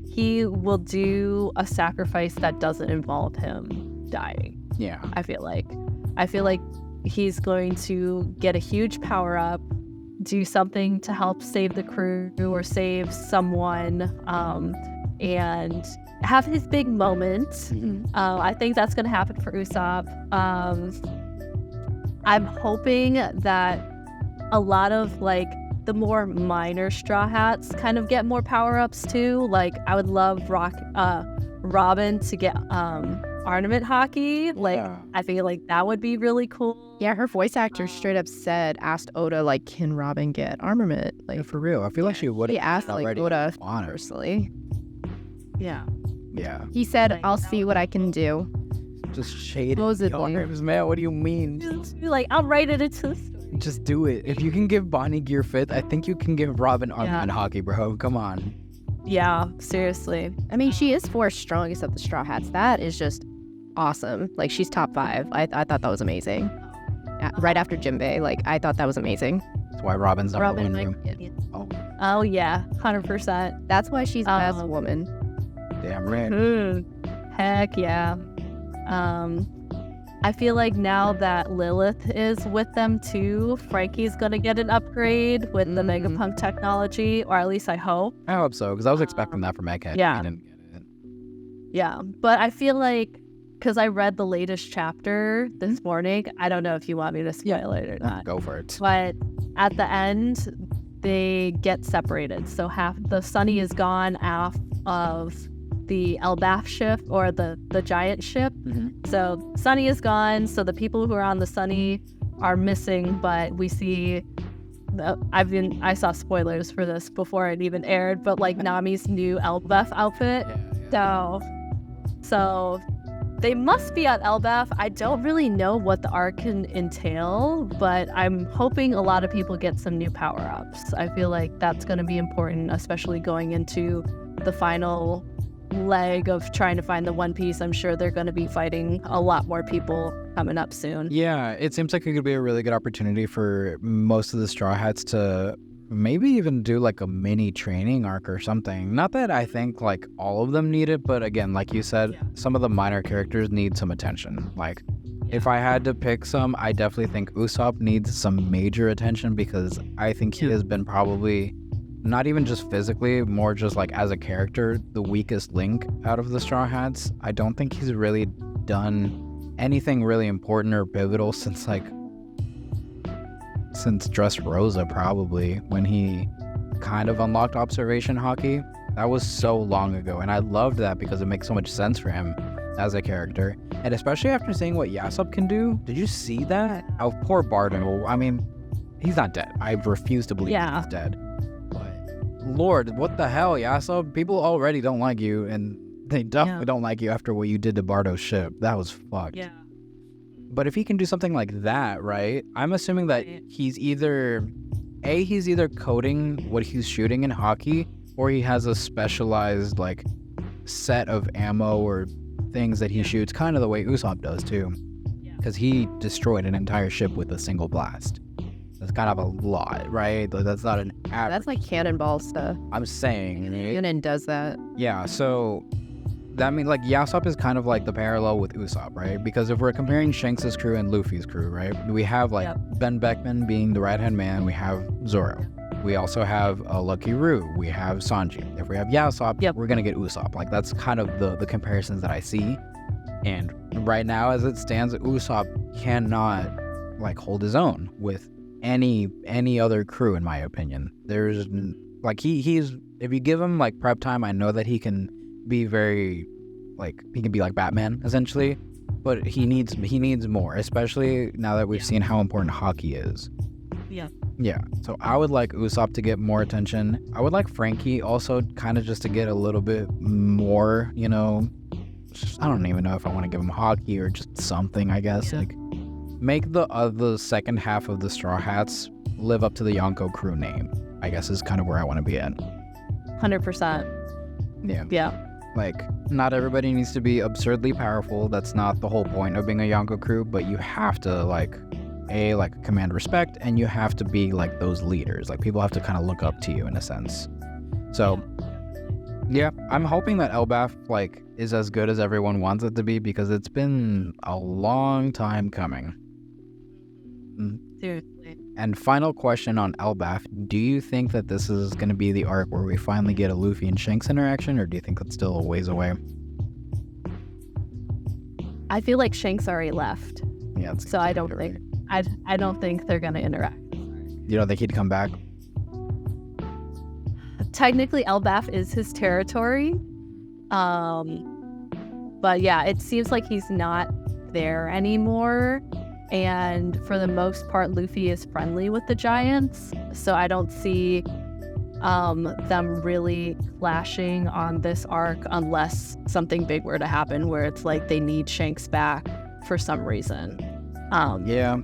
he will do a sacrifice that doesn't involve him dying. Yeah. I feel like he's going to get a huge power up, do something to help save the crew or save someone, and have his big moment. I think that's going to happen for Usopp. I'm hoping that a lot of like the more minor Straw Hats kind of get more power-ups too. Like I would love Robin to get ornament hockey. Like I feel like that would be really cool. Yeah, her voice actor straight up asked Oda, like, can Robin get armament? Like, Yeah, for real. I feel like she would he have asked like already Oda honored. personally. Yeah. Yeah. He said, I'll see what I can do. Just shade Supposedly. arms, man. What do you mean? Just be like, I'll write it into the story. Just do it. If you can give Bonnie Gear 5th, I think you can give Robin armament hockey, bro. Come on. Yeah, seriously. I mean, she is 4th strongest of the Straw Hats. That is just awesome. Like, she's top 5. I thought that was amazing. Right after Jinbei, like, I thought that was amazing. That's why Robin's number Robin one. might Room. get Oh yeah, 100%. That's why she's the best woman. Damn right. Heck yeah. I feel like now that Lilith is with them too, Frankie's gonna get an upgrade with the Megapunk technology, or at least I hope. I hope so, because I was expecting that from Egghead. Yeah. I didn't get it. Yeah, but I feel like, because I read the latest chapter this morning, I don't know if you want me to spoil it or not. Go for it. But at the end, they get separated. So half the Sunny is gone off of the Elbaf ship, or the giant ship. So Sunny is gone. So the people who are on the Sunny are missing. But we see, I saw spoilers for this before it even aired. But like Nami's new Elbaf outfit. So they must be at Elbaf. I don't really know what the arc can entail, but I'm hoping a lot of people get some new power-ups. I feel like that's going to be important, especially going into the final leg of trying to find the One Piece. I'm sure they're going to be fighting a lot more people coming up soon. Yeah, it seems like it could be a really good opportunity for most of the Straw Hats to maybe even do like a mini training arc or something. Not that I think like all of them need it, but again, like you said, some of the minor characters need some attention. Like if I had to pick some, I definitely think Usopp needs some major attention, because I think he has been probably, not even just physically, more just like as a character, the weakest link out of the Straw Hats. I don't think he's really done anything really important or pivotal since Dressrosa, probably, when he kind of unlocked observation hockey. That was so long ago, and I loved that because it makes so much sense for him as a character. And especially after seeing what Yasopp can do. Did you see that? Oh, poor Barton. I mean, he's not dead. I refuse to believe he's dead. But Lord, what the hell, Yasopp? People already don't like you, and they definitely don't like you after what you did to Bardo's ship. That was fucked. Yeah. But if he can do something like that, right? I'm assuming that he's either coding what he's shooting in hockey, or he has a specialized like set of ammo or things that he shoots, kind of the way Usopp does too. Because he destroyed an entire ship with a single blast. That's kind of a lot, right? Like, that's not an average. That's like cannonball stuff. I'm saying, right? Yunin does that. Yeah, so that means like Yasopp is kind of like the parallel with Usopp, right? Because if we're comparing Shanks' crew and Luffy's crew, right? We have like Ben Beckman being the right-hand man. We have Zoro. We also have Lucky Roo. We have Sanji. If we have Yasopp, we're going to get Usopp. Like that's kind of the comparisons that I see. And right now, as it stands, Usopp cannot like hold his own with any other crew, in my opinion. There's like he's if you give him like prep time, I know that he can be very like he can be like Batman essentially, but he needs more, especially now that we've seen how important hockey is. Yeah, so I would like Usopp to get more attention. I would like Frankie also kind of just to get a little bit more, you know, I don't even know if I want to give him hockey or just something, I guess. Like make the second half of the Straw Hats live up to the Yonko crew name, I guess is kind of where I want to be at. 100%. Yeah. Like, not everybody needs to be absurdly powerful. That's not the whole point of being a Yonko crew, but you have to like command respect, and you have to be like those leaders. Like people have to kind of look up to you in a sense. So yeah, I'm hoping that Elbaf like is as good as everyone wants it to be, because it's been a long time coming. Seriously. And final question on Elbaf, do you think that this is going to be the arc where we finally get a Luffy and Shanks interaction, or do you think that's still a ways away? I feel like Shanks already left. Yeah, so I don't think I don't think they're gonna interact. You don't think he'd come back? Technically, Elbaf is his territory, but yeah, it seems like he's not there anymore. And for the most part, Luffy is friendly with the giants, so I don't see them really clashing on this arc unless something big were to happen where it's like they need Shanks back for some reason. Yeah.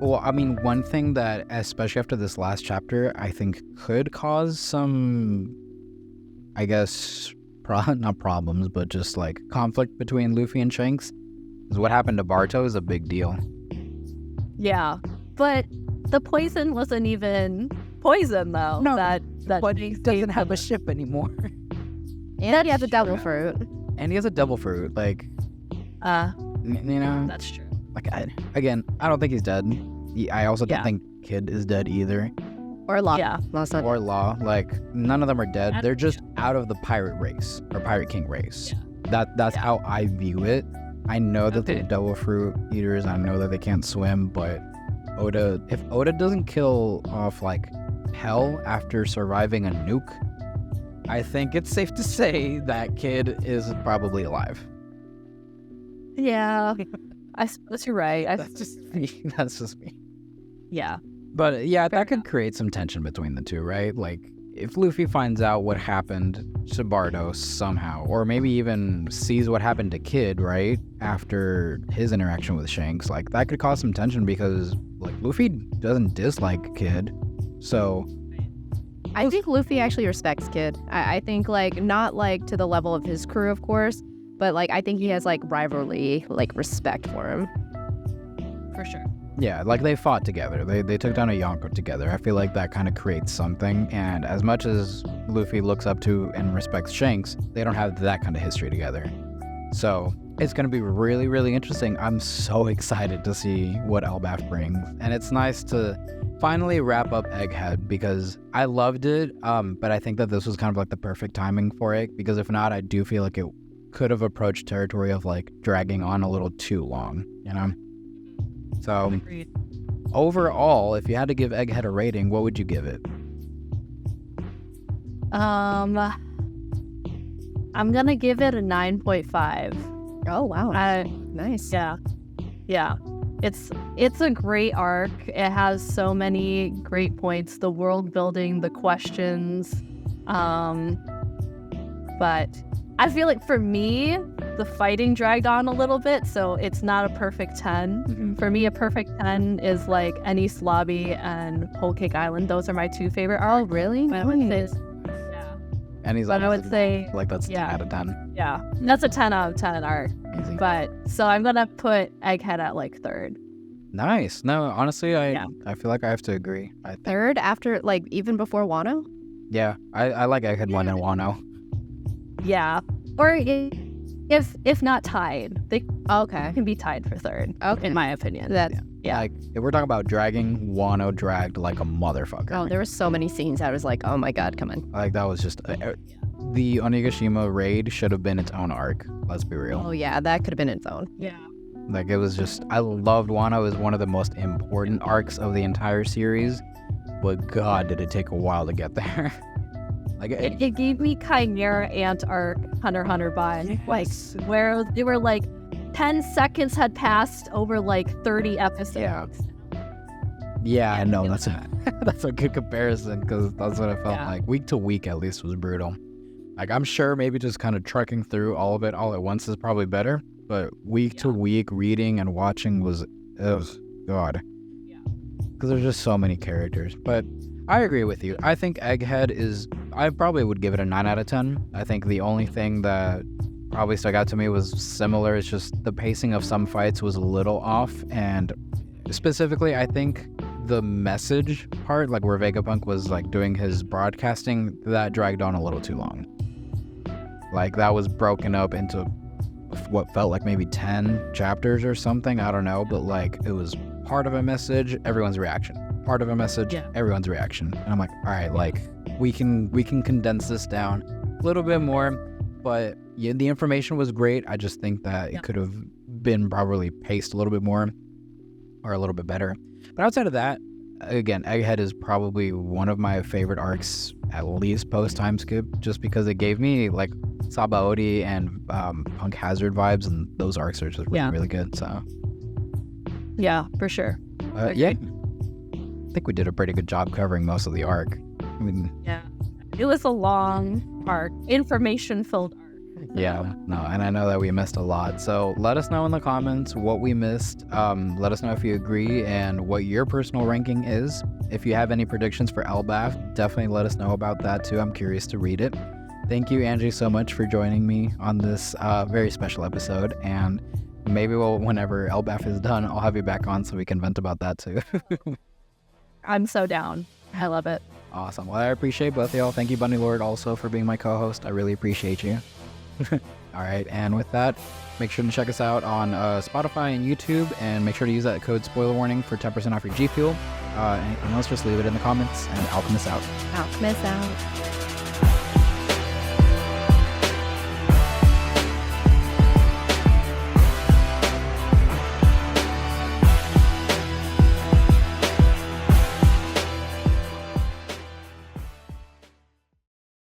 Well, I mean, one thing that, especially after this last chapter, I think could cause some, I guess, not problems, but just like conflict between Luffy and Shanks, is what happened to Barto is a big deal. Yeah, but the poison wasn't even poison, though. No, that but he doesn't have a ship anymore. And he has a devil fruit. And he has a devil fruit, like, you know? That's true. Like, I don't think he's dead. I also don't think Kid is dead either. Or Law. Yeah. Or Law. Like, none of them are dead. They're just out of the pirate race, or Pirate King race. That's how I view it. I know that they're devil fruit eaters. I know that they can't swim, but if Oda doesn't kill off, like, Hell after surviving a nuke, I think it's safe to say that Kid is probably alive. Yeah, I suppose you're right. That's just me. Yeah. But yeah, that could create some tension between the two, right? Like, if Luffy finds out what happened to Bardo somehow, or maybe even sees what happened to Kid, right, after his interaction with Shanks, like, that could cause some tension because, like, Luffy doesn't dislike Kid, so... I think Luffy actually respects Kid. I think, like, not, like, to the level of his crew, of course, but, like, I think he has, like, rivalry, like, respect for him. For sure. Yeah, like, they fought together. They took down a Yonko together. I feel like that kind of creates something, and as much as Luffy looks up to and respects Shanks, they don't have that kind of history together. So, it's going to be really, really interesting. I'm so excited to see what Elbaf brings, and it's nice to finally wrap up Egghead, because I loved it, but I think that this was kind of like the perfect timing for it, because if not, I do feel like it could have approached territory of, like, dragging on a little too long, you know? So, Agreed. Overall, if you had to give Egghead a rating, what would you give it? I'm gonna give it a 9.5. Oh, wow. Nice. Yeah. It's a great arc. It has so many great points. The world building, the questions. But I feel like for me, the fighting dragged on a little bit, so it's not a perfect 10. Mm-hmm. For me, a perfect 10 is like Enies Lobby and Whole Cake Island. Those are my two favorite arcs. Oh, really? But I would say, And he's but I would say, like, that's 10 out of 10. yeah, that's a 10 out of 10 arc. Easy. But so I'm gonna put Egghead at like third. Nice. No, honestly, I feel like I have to agree. Third after, like, even before Wano? Yeah, I like Egghead more than Wano. Yeah, or if not tied, they can be tied for third. Okay. In my opinion. Yeah. Like, if we're talking about dragging, Wano dragged like a motherfucker. Oh, there were so many scenes I was like, oh my god, come on. Like, that was just... the Onigashima raid should have been its own arc. Let's be real. Oh yeah, that could have been its own. Yeah. Like, it was just... I loved Wano. It was one of the most important arcs of the entire series. But god, did it take a while to get there. Like, It gave me Chimera Ant arc Hunter x Hunter vibes. Like, where they were like 10 seconds had passed over like 30 episodes. Yeah, I know. That's a good comparison, because that's what I felt like. Week to week, at least, was brutal. Like, I'm sure maybe just kind of trekking through all of it all at once is probably better, but week to week reading and watching was god. Because there's just so many characters. But I agree with you. I think Egghead is... I probably would give it a 9 out of 10. I think the only thing that probably stuck out to me was similar. It's just the pacing of some fights was a little off, and specifically, I think the message part, like where Vegapunk was like doing his broadcasting, that dragged on a little too long. Like, that was broken up into what felt like maybe 10 chapters or something. I don't know, but like, it was part of a message, everyone's reaction. Part of a message, everyone's reaction. And I'm like, all right, like, we can condense this down a little bit more, but yeah, the information was great. I just think that it could have been probably paced a little bit more or a little bit better. But outside of that, again, Egghead is probably one of my favorite arcs, at least post time skip, just because it gave me like Sabaody and Punk Hazard vibes, and those arcs are just really, really good. So yeah, for sure. Yeah, I think we did a pretty good job covering most of the arc. I mean, yeah, it was a long arc, information filled arc. Yeah, no, and I know that we missed a lot. So let us know in the comments what we missed. Let us know if you agree and what your personal ranking is. If you have any predictions for Elbaf, definitely let us know about that too. I'm curious to read it. Thank you, Angie, so much for joining me on this very special episode. And maybe whenever Elbaf is done, I'll have you back on so we can vent about that too. I'm so down. I love it. Awesome. Well, I appreciate both of y'all. Thank you, Bunny Lord, also for being my co-host. I really appreciate you. All right, and with that, make sure to check us out on Spotify and YouTube, and make sure to use that code spoiler warning for 10% off your G Fuel. Anything else, just leave it in the comments, and Alchemists out. Alchemists out.